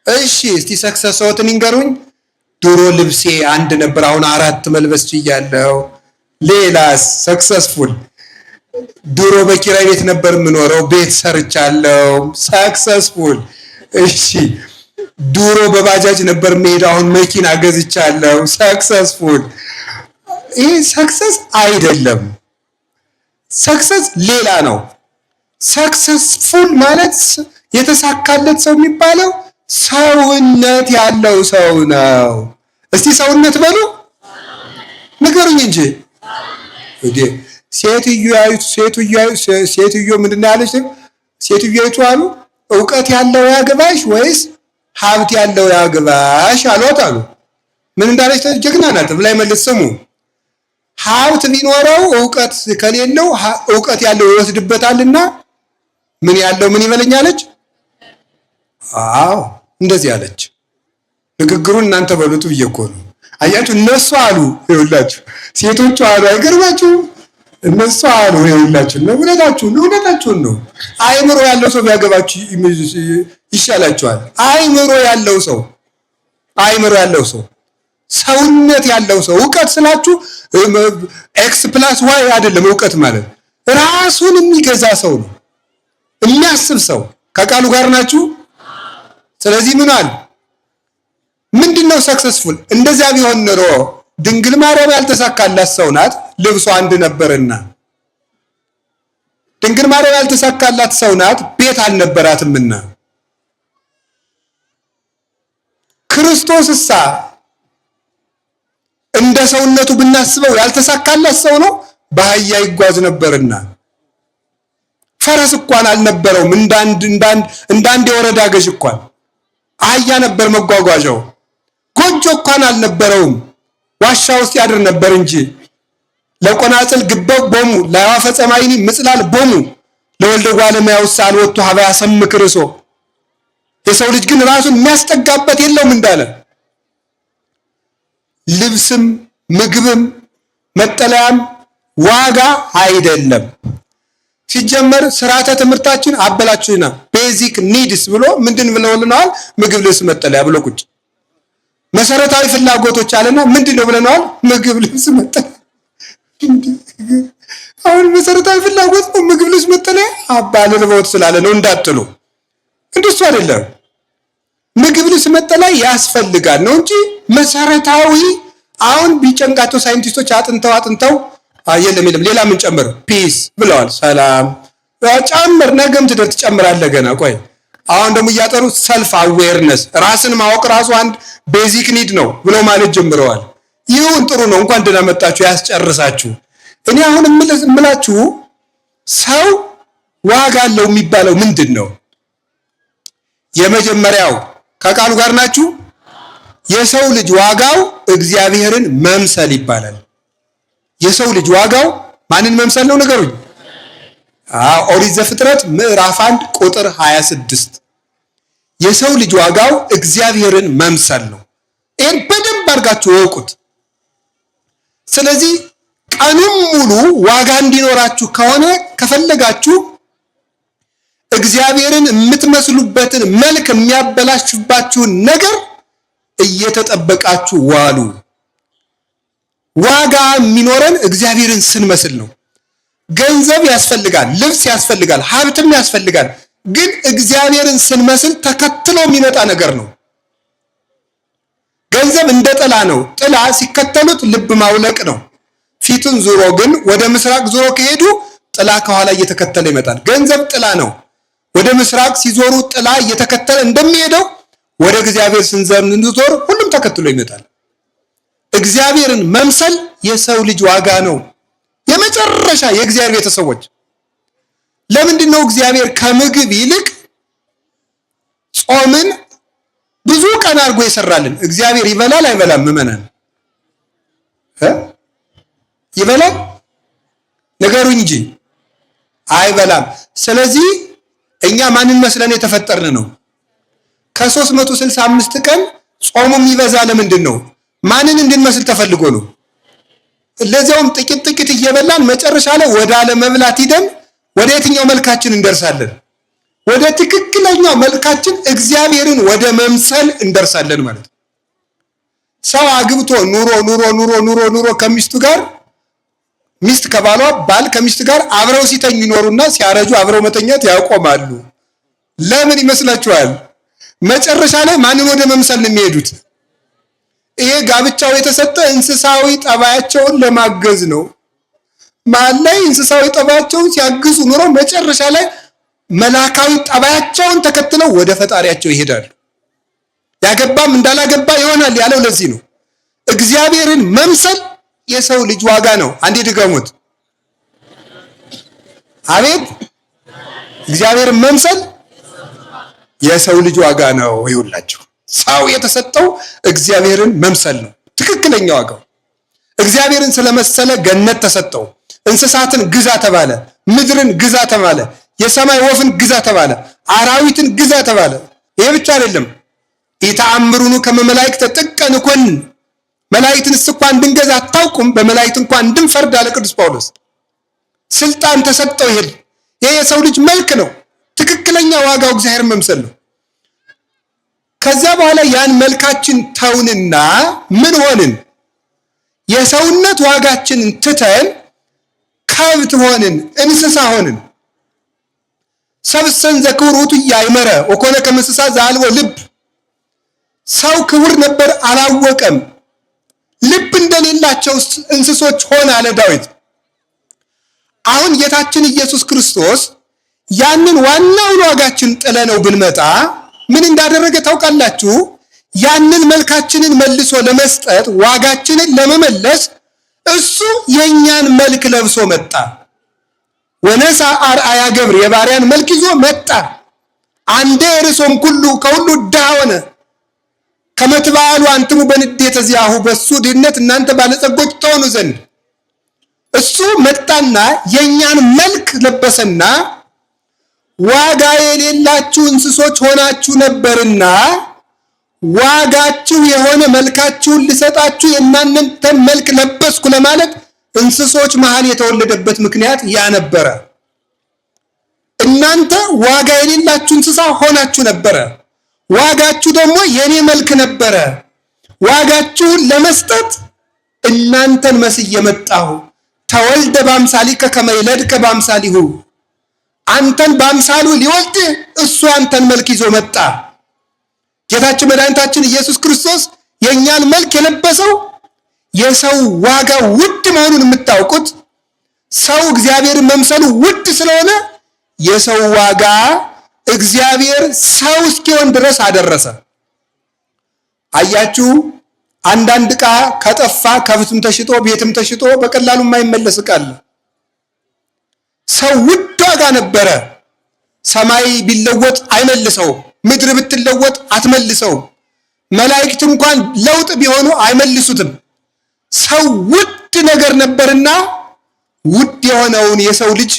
እሺ እስቲ ሰክሰስዎትን ይንገሩኝ። ድሮ ልብሴ አንድ ነበር፣ አሁን 4 መልበስ ችያለሁ። ሌላስ? ሰክሰስፉል ድሮ በኪራይ ቤት ነበር የምኖረው፣ ቤት ሰርቻለሁ። ሰክሰስፉል። እሺ ድሮ በባጃጅ ነበር የምሄደው፣ አሁን መኪና ገዝቻለሁ። ሰክሰስፉል። ይሄ ሰክሰስ አይደለም። ሰክሰስ ሌላ ነው። ሰክሰስፉል ማለት የተሳካለት ሰው የሚባለው ሰውነት ያለው ሰው ነው። እስቲ ሰውነት በሉ ንገሩኝ እንጂ እዴ ሴትዮ ምንድን ነው ያለች? ሴትዮይቱ አሉ ዕውቀት ያለው ያግባሽ ወይስ ሀብት ያለው ያግባሽ አሏት አሉ። ምን እንዳለች ጀግና ናት ብላይ መልስ ስሙ። ሀብት ቢኖረው ዕውቀት ከሌለው ዕውቀት ያለው ይወስድበታልና ምን ያለው ምን ይበለኛለች? አዎ እንደዚህ አለች። ንግግሩን እናንተ በሉት ብዬ እኮ ነው። አያችሁ እነሱ አሉ ይኸውላችሁ፣ ሴቶቹ አሉ። አይገርማችሁ? እነሱ አሉ ይኸውላችሁ። እውነታችሁን ነው። አይምሮ ያለው ሰው ቢያገባችሁ ይሻላችኋል። አይምሮ ያለው ሰው ሰውነት ያለው ሰው። ዕውቀት ስላችሁ ኤክስ ፕላስ ዋይ አይደለም። ዕውቀት ማለት ራሱን የሚገዛ ሰው ነው፣ የሚያስብ ሰው። ከቃሉ ጋር ናችሁ? ስለዚህ ምን አለ? ምንድነው ሰክሰስፉል? እንደዚያ ቢሆን ኖሮ ድንግል ማርያም ያልተሳካላት ሰው ናት። ልብሷ አንድ ነበርና ድንግል ማርያም ያልተሳካላት ሰው ናት። ቤት አልነበራትምና ክርስቶስሳ እንደ ሰውነቱ ብናስበው ያልተሳካላት ሰው ነው። በአህያ ይጓዝ ነበርና ፈረስ እንኳን አልነበረውም። እንዳንድ የወረዳ ገዥ እንኳን አህያ ነበር መጓጓዣው። ጎጆ እንኳን አልነበረውም። ዋሻ ውስጥ ያድር ነበር እንጂ ለቆናጽል ግበው ቦሙ ለዋፈ ጸማይኒ ምጽላል ቦሙ ለወልደ እጓለ እመሕያው ሳልወቱ ሀበ ያሰምክ ርእሶ። የሰው ልጅ ግን ራሱን የሚያስጠጋበት የለውም እንዳለ ልብስም ምግብም መጠለያም ዋጋ አይደለም። ሲጀመር ስርዓተ ትምህርታችን አበላችሁና ቤዚክ ኒድስ ብሎ ምንድን ብለውልናል? ምግብ፣ ልብስ፣ መጠለያ ብሎ ቁጭ መሰረታዊ ፍላጎቶች አለና ምንድነው ብለናል? ምግብ፣ ልብስ፣ መጠለያ። አሁን መሰረታዊ ፍላጎት ነው ምግብ፣ ልብስ፣ መጠለያ። አባልን ቦት ስላለ ነው እንዳትሉ፣ እንደሱ አይደለም። ምግብ፣ ልብስ፣ መጠለያ ያስፈልጋል ነው እንጂ መሰረታዊ አሁን ቢጨንቃቸው ሳይንቲስቶች አጥንተው የለም ሌላ ምን ጨምር ፒስ ብለዋል። ሰላም ጨምር፣ ነገም ትደር ትጨምራለህ ገና። ቆይ አሁን ደግሞ እያጠሩ ሰልፍ አዌርነስ፣ ራስን ማወቅ ራሱ አንድ ቤዚክ ኒድ ነው ብለው ማለት ጀምረዋል። ይሁን ጥሩ ነው፣ እንኳን ደህና መጣችሁ ያስጨርሳችሁ። እኔ አሁን እምላችሁ ሰው ዋጋ አለው የሚባለው ምንድን ነው? የመጀመሪያው ከቃሉ ጋር ናችሁ? የሰው ልጅ ዋጋው እግዚአብሔርን መምሰል ይባላል። የሰው ልጅ ዋጋው ማንን መምሰል ነው? ንገሩኝ። ኦሪት ዘፍጥረት ምዕራፍ 1 ቁጥር 26 የሰው ልጅ ዋጋው እግዚአብሔርን መምሰል ነው። ይሄን በደንብ አድርጋችሁ እወቁት። ስለዚህ ቀኑን ሙሉ ዋጋ እንዲኖራችሁ ከሆነ ከፈለጋችሁ እግዚአብሔርን የምትመስሉበትን መልክ የሚያበላሽባችሁን ነገር እየተጠበቃችሁ ዋሉ። ዋጋ የሚኖረን እግዚአብሔርን ስንመስል ነው። ገንዘብ ያስፈልጋል፣ ልብስ ያስፈልጋል፣ ሀብትም ያስፈልጋል። ግን እግዚአብሔርን ስንመስል ተከትሎ የሚመጣ ነገር ነው። ገንዘብ እንደ ጥላ ነው። ጥላ ሲከተሉት ልብ ማውለቅ ነው። ፊቱን ዙሮ ግን ወደ ምስራቅ ዙሮ ከሄዱ ጥላ ከኋላ እየተከተለ ይመጣል። ገንዘብ ጥላ ነው። ወደ ምስራቅ ሲዞሩ ጥላ እየተከተለ እንደሚሄደው ወደ እግዚአብሔር ስንዞር ሁሉም ተከትሎ ይመጣል። እግዚአብሔርን መምሰል የሰው ልጅ ዋጋ ነው። የመጨረሻ የእግዚአብሔር ቤተሰቦች ለምንድነው እግዚአብሔር ከምግብ ይልቅ ጾምን ብዙ ቀን አድርጎ ይሰራልን? እግዚአብሔር ይበላል አይበላም? ምእመናን ይበላል? ንገሩኝ እንጂ አይበላም። ስለዚህ እኛ ማንን መስለን የተፈጠርን ነው? ከ365 ቀን ጾሙ የሚበዛ ለምንድን ነው? ማንን እንድንመስል ተፈልጎ ነው? ለዚያውም ጥቂት ጥቂት እየበላን መጨረሻ ላይ ወደ አለመብላት ሂደን ወደ የትኛው መልካችን እንደርሳለን? ወደ ትክክለኛው መልካችን እግዚአብሔርን ወደ መምሰል እንደርሳለን ማለት ነው። ሰው አግብቶ ኑሮ ከሚስቱ ጋር፣ ሚስት ከባሏ፣ ባል ከሚስት ጋር አብረው ሲተኙ ይኖሩና ሲያረጁ አብረው መተኛት ያቆማሉ። ለምን ይመስላችኋል? መጨረሻ ላይ ማንን ወደ መምሰል ነው የሚሄዱት? ይሄ ጋብቻው የተሰጠ እንስሳዊ ጠባያቸውን ለማገዝ ነው። መሀል ላይ እንስሳዊ ጠባያቸውን ሲያግዙ ኑሮ መጨረሻ ላይ መላካዊ ጠባያቸውን ተከትለው ወደ ፈጣሪያቸው ይሄዳሉ። ያገባም እንዳላገባ ይሆናል ያለው ለዚህ ነው። እግዚአብሔርን መምሰል የሰው ልጅ ዋጋ ነው። አንዴ ድገሙት። አቤት! እግዚአብሔርን መምሰል የሰው ልጅ ዋጋ ነው። ይሁላችሁ፣ ሰው የተሰጠው እግዚአብሔርን መምሰል ነው ትክክለኛ ዋጋው። እግዚአብሔርን ስለመሰለ ገነት ተሰጠው። እንስሳትን ግዛ ተባለ፣ ምድርን ግዛ ተባለ፣ የሰማይ ወፍን ግዛ ተባለ፣ አራዊትን ግዛ ተባለ። ይሄ ብቻ አይደለም። ኢተአምሩኑ ከመ መላእክት ጥቀ ንኮን፣ መላእክትንስ እንኳን እንድንገዛ አታውቁም፣ በመላእክት እንኳን እንድንፈርድ አለ ቅዱስ ጳውሎስ። ስልጣን ተሰጠው። ይሄ የሰው ልጅ መልክ ነው። ትክክለኛ ዋጋው እግዚአብሔርን መምሰል ነው። ከዚያ በኋላ ያን መልካችን ተውንና ምን ሆንን? የሰውነት ዋጋችንን ትተን ከብት ሆንን፣ እንስሳ ሆንን። ሰብእሰን ዘክቡር ውእቱ ኢያእመረ ወኮነ ከመ እንስሳ ዘአልቦ ልብ። ሰው ክቡር ነበር አላወቀም፣ ልብ እንደሌላቸው እንስሶች ሆነ አለ ዳዊት። አሁን ጌታችን ኢየሱስ ክርስቶስ ያንን ዋናውን ዋጋችን ጥለነው ብንመጣ ምን እንዳደረገ ታውቃላችሁ? ያንን መልካችንን መልሶ ለመስጠት ዋጋችንን ለመመለስ እሱ የኛን መልክ ለብሶ መጣ። ወነሳ አርአያ ገብር፣ የባሪያን መልክ ይዞ መጣ። አንዴ ርሶም ኩሉ፣ ከሁሉ ድሃ ሆነ። ከመትባሉ አንትሙ በንዴተ ዚአሁ፣ በሱ ድህነት እናንተ ባለጸጎች ትሆኑ ዘንድ እሱ መጣና የኛን መልክ ለበሰና ዋጋ የሌላችሁ እንስሶች ሆናችሁ ነበርና ዋጋችሁ የሆነ መልካችሁን ልሰጣችሁ የእናንተን መልክ ለበስኩ ለማለት እንስሶች መሃል የተወለደበት ምክንያት ያ ነበረ። እናንተ ዋጋ የሌላችሁ እንስሳ ሆናችሁ ነበረ። ዋጋችሁ ደግሞ የኔ መልክ ነበረ። ዋጋችሁን ለመስጠት እናንተን መስዬ መጣሁ። ተወልደ በአምሳሊከ ከመ ይለድከ በአምሳሊሁ፣ አንተን በአምሳሉ ሊወልድ እሱ አንተን መልክ ይዞ መጣ። ጌታችን መድኃኒታችን ኢየሱስ ክርስቶስ የእኛን መልክ የለበሰው የሰው ዋጋ ውድ መሆኑን የምታውቁት ሰው እግዚአብሔርን መምሰሉ ውድ ስለሆነ የሰው ዋጋ እግዚአብሔር ሰው እስኪሆን ድረስ አደረሰ። አያችሁ፣ አንዳንድ ዕቃ ከጠፋ ከብትም ተሽጦ ቤትም ተሽጦ በቀላሉ የማይመለስ ዕቃ አለ። ሰው ውድ ዋጋ ነበረ። ሰማይ ቢለወጥ አይመልሰው፣ ምድር ብትለወጥ አትመልሰው፣ መላእክት እንኳን ለውጥ ቢሆኑ አይመልሱትም። ሰው ውድ ነገር ነበርና ውድ የሆነውን የሰው ልጅ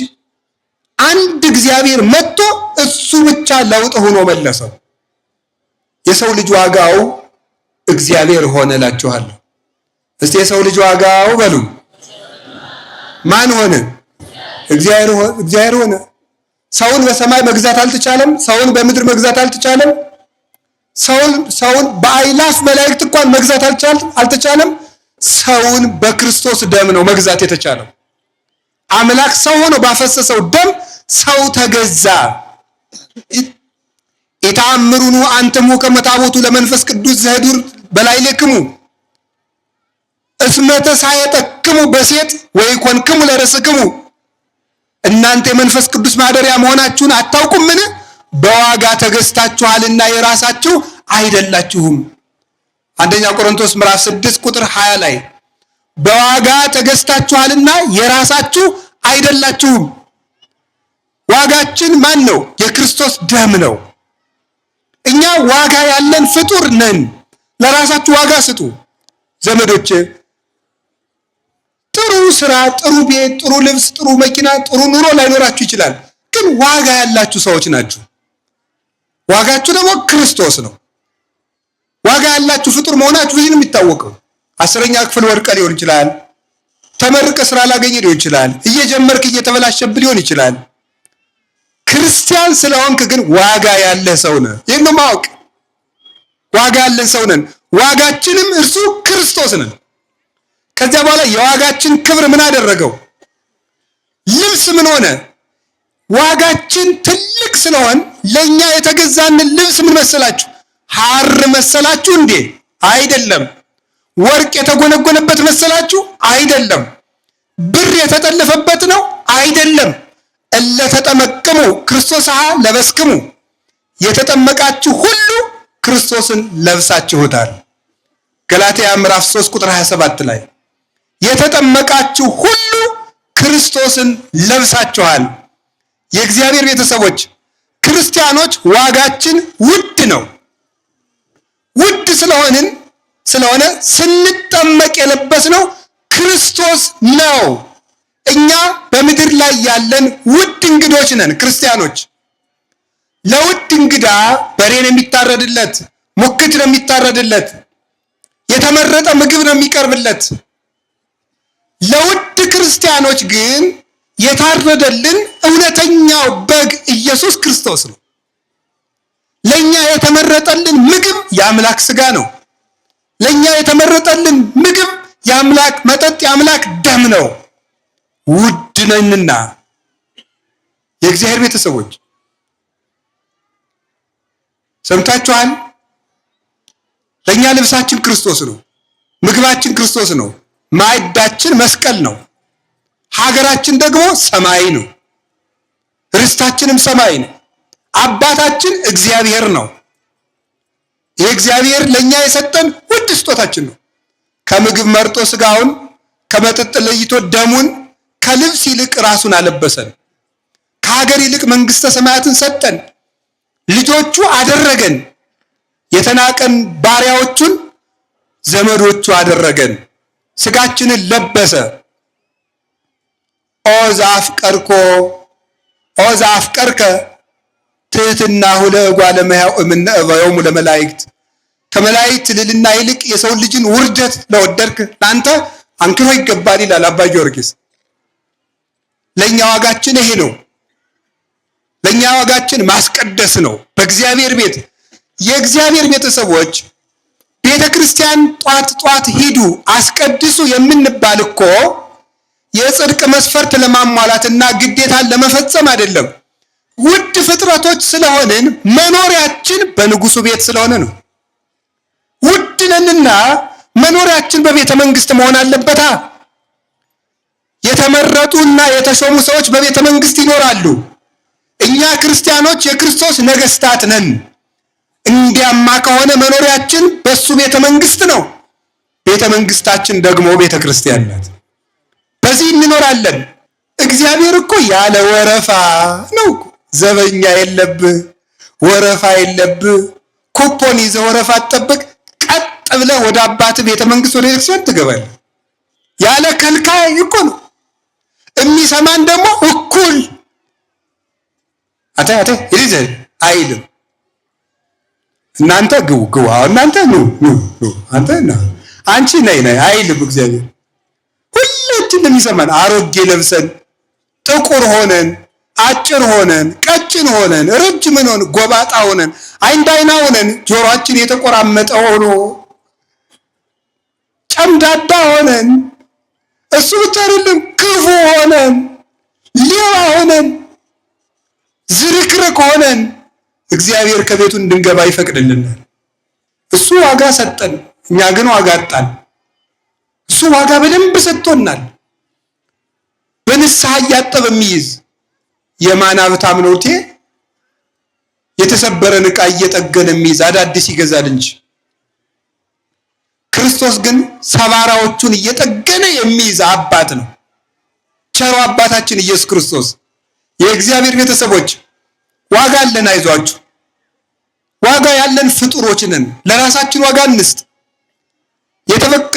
አንድ እግዚአብሔር መጥቶ እሱ ብቻ ለውጥ ሆኖ መለሰው። የሰው ልጅ ዋጋው እግዚአብሔር ሆነ እላችኋለሁ። እስቲ የሰው ልጅ ዋጋው በሉ። ማን ሆነ? እግዚአብሔር ሆነ። ሰውን በሰማይ መግዛት አልተቻለም። ሰውን በምድር መግዛት አልተቻለም። ሰውን በአይላፍ መላእክት እንኳን መግዛት አልተቻለም። ሰውን በክርስቶስ ደም ነው መግዛት የተቻለው። አምላክ ሰው ሆኖ ባፈሰሰው ደም ሰው ተገዛ። ኢተአምሩኑ አንትሙ ከመ ታቦቱ ለመንፈስ ቅዱስ ዘህዱር በላዕሌክሙ እስመ ተሳየጠክሙ በሴት ወይኮንክሙ ለርእስክሙ። እናንተ የመንፈስ ቅዱስ ማደሪያ መሆናችሁን አታውቁምን? በዋጋ ተገዝታችኋልና የራሳችሁ አይደላችሁም። አንደኛ ቆሮንቶስ ምዕራፍ 6 ቁጥር 20 ላይ በዋጋ ተገዝታችኋልና የራሳችሁ አይደላችሁም። ዋጋችን ማን ነው? የክርስቶስ ደም ነው። እኛ ዋጋ ያለን ፍጡር ነን። ለራሳችሁ ዋጋ ስጡ ዘመዶቼ። ጥሩ ስራ፣ ጥሩ ቤት፣ ጥሩ ልብስ፣ ጥሩ መኪና፣ ጥሩ ኑሮ ላይኖራችሁ ይችላል፣ ግን ዋጋ ያላችሁ ሰዎች ናችሁ። ዋጋችሁ ደግሞ ክርስቶስ ነው። ዋጋ ያላችሁ ፍጡር መሆናችሁ ይህን የሚታወቀው 10ኛ ክፍል ወድቀ ሊሆን ይችላል። ተመርቀ ስራ ላገኘ ሊሆን ይችላል። እየጀመርክ እየተበላሸብህ ሊሆን ይችላል። ክርስቲያን ስለሆንክ ግን ዋጋ ያለህ ሰው ነህ። ይህን ማወቅ ዋጋ ያለን ሰው ነን። ዋጋችንም እርሱ ክርስቶስ ነን። ከዚያ በኋላ የዋጋችን ክብር ምን አደረገው? ልብስ ምን ሆነ? ዋጋችን ትልቅ ስለሆን ለኛ የተገዛንን ልብስ ምን መሰላችሁ? ሐር መሰላችሁ እንዴ? አይደለም። ወርቅ የተጎነጎነበት መሰላችሁ? አይደለም። ብር የተጠለፈበት ነው? አይደለም። እለ ተጠመቅሙ ክርስቶስ ለበስክሙ፣ የተጠመቃችሁ ሁሉ ክርስቶስን ለብሳችሁታል። ገላትያ ምዕራፍ 3 ቁጥር 27 ላይ የተጠመቃችሁ ሁሉ ክርስቶስን ለብሳችኋል። የእግዚአብሔር ቤተሰቦች ክርስቲያኖች ዋጋችን ውድ ነው። ውድ ስለሆነ ስንጠመቅ የለበስነው ክርስቶስ ነው። እኛ በምድር ላይ ያለን ውድ እንግዶች ነን ክርስቲያኖች። ለውድ እንግዳ በሬ ነው የሚታረድለት፣ ሙክት ነው የሚታረድለት፣ የተመረጠ ምግብ ነው የሚቀርብለት። ለውድ ክርስቲያኖች ግን የታረደልን እውነተኛው በግ ኢየሱስ ክርስቶስ ነው። ለኛ የተመረጠልን ምግብ የአምላክ ስጋ ነው። ለኛ የተመረጠልን ምግብ የአምላክ መጠጥ፣ የአምላክ ደም ነው። ውድ ነንና የእግዚአብሔር ቤተሰቦች ሰምታችኋል። ለኛ ልብሳችን ክርስቶስ ነው። ምግባችን ክርስቶስ ነው። ማዕዳችን መስቀል ነው። ሀገራችን ደግሞ ሰማይ ነው። ርስታችንም ሰማይ ነው። አባታችን እግዚአብሔር ነው። የእግዚአብሔር ለኛ የሰጠን ውድ ስጦታችን ነው። ከምግብ መርጦ ስጋውን፣ ከመጠጥ ለይቶ ደሙን፣ ከልብስ ይልቅ ራሱን አለበሰን። ከሀገር ይልቅ መንግስተ ሰማያትን ሰጠን። ልጆቹ አደረገን። የተናቀን ባሪያዎቹን ዘመዶቹ አደረገን። ስጋችንን ለበሰ። ኦ ዘአፍቀርከ ትሕትናሁ ለእጓለ እመሕያው እምነ እበዮሙ ለመላእክት። ከመላእክት ልዕልና ይልቅ የሰው ልጅን ውርደት ለወደድክ ለአንተ አንክሮ ይገባል ይላል አባ ጊዮርጊስ። ለኛ ዋጋችን ይሄ ነው። ለኛ ዋጋችን ማስቀደስ ነው። በእግዚአብሔር ቤት የእግዚአብሔር ቤተሰቦች ቤተ ክርስቲያን ጧት ሂዱ አስቀድሱ የምንባል እኮ የጽድቅ መስፈርት ለማሟላትና ግዴታን ለመፈጸም አይደለም። ውድ ፍጥረቶች ስለሆንን መኖሪያችን በንጉሱ ቤት ስለሆነ ነው። ውድ ነንና መኖሪያችን በቤተ መንግስት መሆን አለበታ። የተመረጡና የተሾሙ ሰዎች በቤተ መንግስት ይኖራሉ። እኛ ክርስቲያኖች የክርስቶስ ነገስታት ነን። እንዲያማ ከሆነ መኖሪያችን በሱ ቤተ መንግስት ነው። ቤተ መንግስታችን ደግሞ ቤተ ክርስቲያን ናት። በዚህ እንኖራለን። እግዚአብሔር እኮ ያለ ወረፋ ነው። ዘበኛ የለብህ፣ ወረፋ የለብህ። ኩፖን ይዘህ ወረፋ አትጠብቅ። ቀጥ ብለህ ወደ አባትህ ቤተ መንግስት ወደ ቤተክርስቲያን ትገባለህ። ያለ ከልካይ እኮ ነው። የሚሰማን ደግሞ እኩል አተ ይዘህ አይልም። እናንተ ግቡ፣ እናንተ ኑ፣ አንተ ና፣ አንቺ ነይ አይልም እግዚአብሔር። ሁላችንም የሚሰማን አሮጌ ለብሰን ጥቁር ሆነን አጭር ሆነን ቀጭን ሆነን ረጅም ሆነን ጎባጣ ሆነን አይንዳይና ሆነን ጆሮአችን የተቆራመጠ ሆኖ ጨምዳዳ ሆነን እሱ ብቻ አይደለም ክፉ ሆነን ሌባ ሆነን ዝርክርክ ሆነን እግዚአብሔር ከቤቱ እንድንገባ ይፈቅድልናል። እሱ ዋጋ ሰጠን፣ እኛ ግን ዋጋ አጣን። እሱ ዋጋ በደንብ ሰጥቶናል። በንስሐ እያጠበ የሚይዝ የማን ሀብታም ነው? የተሰበረን ዕቃ እየጠገነ የሚይዝ አዳዲስ ይገዛል እንጂ። ክርስቶስ ግን ሰባራዎቹን እየጠገነ የሚይዝ አባት ነው። ቸሩ አባታችን ኢየሱስ ክርስቶስ የእግዚአብሔር ቤተሰቦች ዋጋ አለን፣ አይዟችሁ። ዋጋ ያለን ፍጡሮች ነን። ለራሳችን ዋጋ እንስጥ።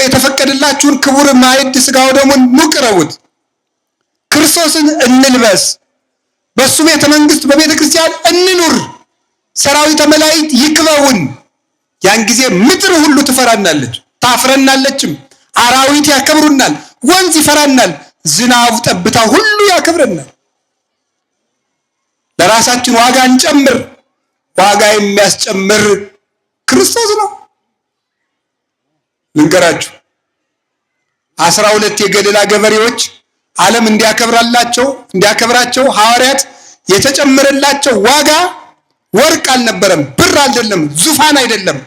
የተፈቀደላችሁን ክቡር ማዕድ ሥጋው ደሙን ኑ ቅረቡት። ክርስቶስን እንልበስ። በሱ ቤተ መንግስት በቤተ ክርስቲያን እንኑር። ሰራዊተ መላእክት ይክበቡን። ያን ጊዜ ምድር ሁሉ ትፈራናለች፣ ታፍረናለችም። አራዊት ያከብሩናል፣ ወንዝ ይፈራናል፣ ዝናቡ ጠብታ ሁሉ ያከብረናል። ለራሳችን ዋጋ እንጨምር። ዋጋ የሚያስጨምር ክርስቶስ ነው። ልንገራችሁ 12 የገሊላ ገበሬዎች ዓለም እንዲያከብራቸው ሐዋርያት የተጨመረላቸው ዋጋ ወርቅ አልነበረም፣ ብር አይደለም፣ ዙፋን አይደለም፣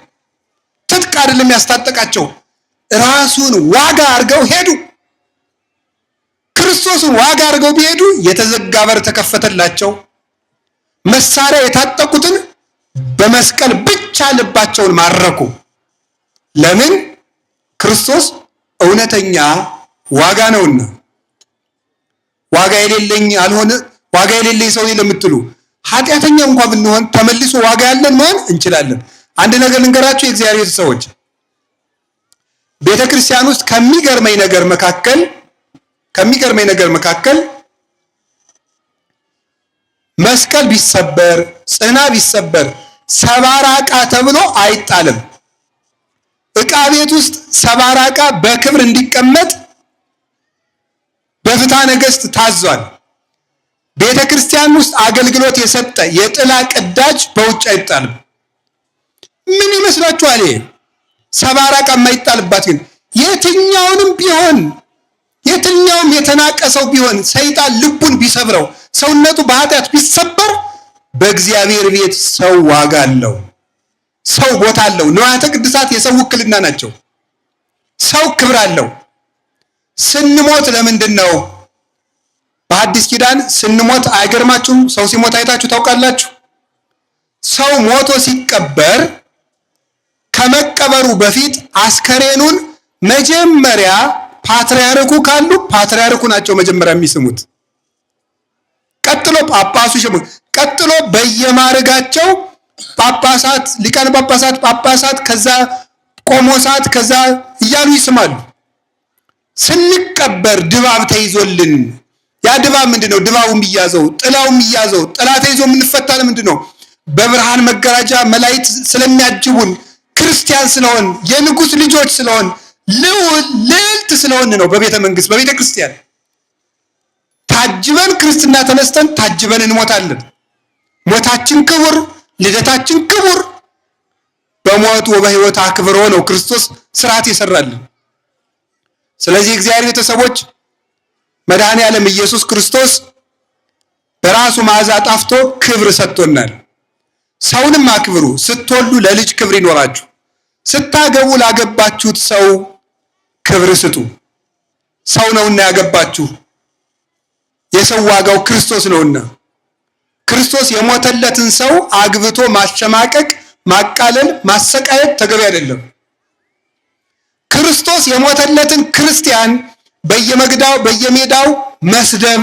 ትጥቅ አይደለም ያስታጠቃቸው። ራሱን ዋጋ አድርገው ሄዱ። ክርስቶስን ዋጋ አድርገው ቢሄዱ የተዘጋ በር ተከፈተላቸው። መሳሪያ የታጠቁትን በመስቀል ብቻ ልባቸውን ማረኩ። ለምን? ክርስቶስ እውነተኛ ዋጋ ነውና። ዋጋ የሌለኝ ሰው ለምትሉ ኃጢአተኛ እንኳን ብንሆን ተመልሶ ዋጋ ያለን መሆን እንችላለን። አንድ ነገር ልንገራችሁ የእግዚአብሔር ሰዎች፣ ቤተክርስቲያን ውስጥ ከሚገርመኝ ነገር መካከል መስቀል ቢሰበር፣ ጽና ቢሰበር ሰባራ ዕቃ ተብሎ አይጣልም። ዕቃ ቤት ውስጥ ሰባራ ዕቃ በክብር እንዲቀመጥ በፍትሐ ነገሥት ታዟል። ቤተ ክርስቲያን ውስጥ አገልግሎት የሰጠ የጥላ ቅዳጅ በውጭ አይጣልም። ምን ይመስላችኋል? ሰባራ ዕቃ የማይጣልባት ግን የትኛውም የተናቀ ሰው ቢሆን ሰይጣን ልቡን ቢሰብረው ሰውነቱ በኃጢአት ቢሰበር በእግዚአብሔር ቤት ሰው ዋጋ አለው፣ ሰው ቦታ አለው። ንዋያተ ቅድሳት የሰው ውክልና ናቸው። ሰው ክብር አለው። ስንሞት ለምንድን ነው? በአዲስ ኪዳን ስንሞት አይገርማችሁም? ሰው ሲሞት አይታችሁ ታውቃላችሁ? ሰው ሞቶ ሲቀበር ከመቀበሩ በፊት አስከሬኑን መጀመሪያ ፓትርያርኩ ካሉ ፓትርያርኩ ናቸው መጀመሪያ የሚስሙት። ቀጥሎ ጳጳሱ ይሽሙት። ቀጥሎ በየማዕረጋቸው ጳጳሳት፣ ሊቃነ ጳጳሳት፣ ከዛ ቆሞሳት፣ ከዛ እያሉ ይስማሉ። ስንቀበር ድባብ ተይዞልን፣ ያ ድባብ ምንድነው? ድባቡ የሚያዘው ጥላው የሚያዘው ጥላ ተይዞ የምንፈታ ለምንድን ነው? በብርሃን መጋረጃ መላእክት ስለሚያጅቡን፣ ክርስቲያን ስለሆን፣ የንጉሥ ልጆች ስለሆን፣ ልዕልት ስለሆን ነው። በቤተ መንግስት በቤተ ክርስቲያን ታጅበን ክርስትና ተነስተን ታጅበን እንሞታለን። ሞታችን ክቡር፣ ልደታችን ክቡር። በሞት ወበሕይወት አክብሮ ነው ክርስቶስ ስርዓት ይሰራልን። ስለዚህ እግዚአብሔር ቤተሰቦች መድኃኔ ዓለም ኢየሱስ ክርስቶስ በራሱ መዓዛ ጣፍቶ ክብር ሰጥቶናል። ሰውንም አክብሩ። ስትወልዱ ለልጅ ክብር ይኖራችሁ። ስታገቡ ላገባችሁት ሰው ክብር ስጡ። ሰው ነውና ያገባችሁ፣ የሰው ዋጋው ክርስቶስ ነውና። ክርስቶስ የሞተለትን ሰው አግብቶ ማሸማቀቅ፣ ማቃለል፣ ማሰቃየት ተገቢ አይደለም። ክርስቶስ የሞተለትን ክርስቲያን በየሜዳው መስደብ፣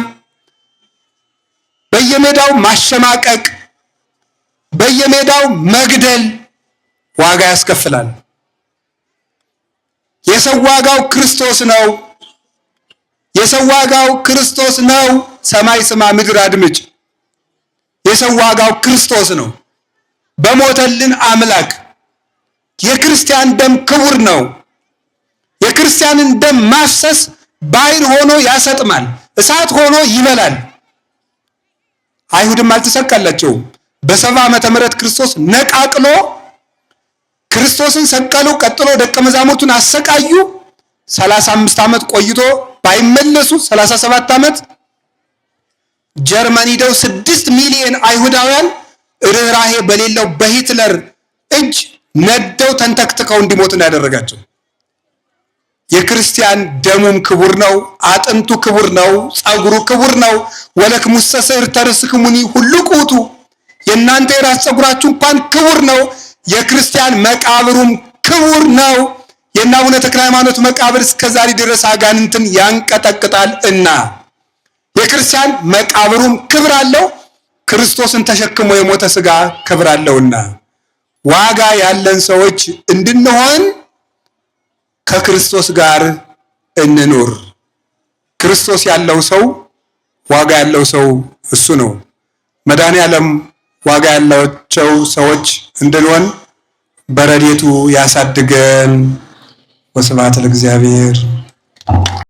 በየሜዳው ማሸማቀቅ፣ በየሜዳው መግደል ዋጋ ያስከፍላል። የሰው ዋጋው ክርስቶስ ነው። የሰው ዋጋው ክርስቶስ ነው። ሰማይ ስማ፣ ምድር አድምጭ። የሰው ዋጋው ክርስቶስ ነው። በሞተልን አምላክ የክርስቲያን ደም ክቡር ነው። የክርስቲያንን ደም ማፍሰስ ባሕር ሆኖ ያሰጥማል፣ እሳት ሆኖ ይበላል። አይሁድም አልተሳካላቸውም። በ70 ዓመተ ምህረት ክርስቶስ ነቃቅሎ ክርስቶስን ሰቀሉ። ቀጥሎ ደቀ መዛሙርቱን አሰቃዩ። 35 ዓመት ቆይቶ ባይመለሱ 37 ዓመት ጀርመን ሄደው 6 ሚሊዮን አይሁዳውያን ርኅራኄ በሌለው በሂትለር እጅ ነደው ተንተክትከው እንዲሞቱ ነው ያደረጋቸው። የክርስቲያን ደሙም ክቡር ነው፣ አጥንቱ ክቡር ነው፣ ጸጉሩ ክቡር ነው። ወለክሙሰ ስዕርተ ርእስክሙኒ ሁሉ ቁቱ፣ የእናንተ የራስ ጸጉራችሁ እንኳን ክቡር ነው። የክርስቲያን መቃብሩም ክቡር ነው። የእነ አቡነ ተክለ ሃይማኖት መቃብር እስከዛሬ ድረስ አጋንንትን ያንቀጠቅጣል እና የክርስቲያን መቃብሩም ክብር አለው፣ ክርስቶስን ተሸክሞ የሞተ ሥጋ ክብር አለውና ዋጋ ያለን ሰዎች እንድንሆን ከክርስቶስ ጋር እንኑር። ክርስቶስ ያለው ሰው ዋጋ ያለው ሰው እሱ ነው። መድኃኔዓለም ዋጋ ያላቸው ሰዎች እንድንሆን በረድኤቱ ያሳድገን። ወስብሐት ለእግዚአብሔር።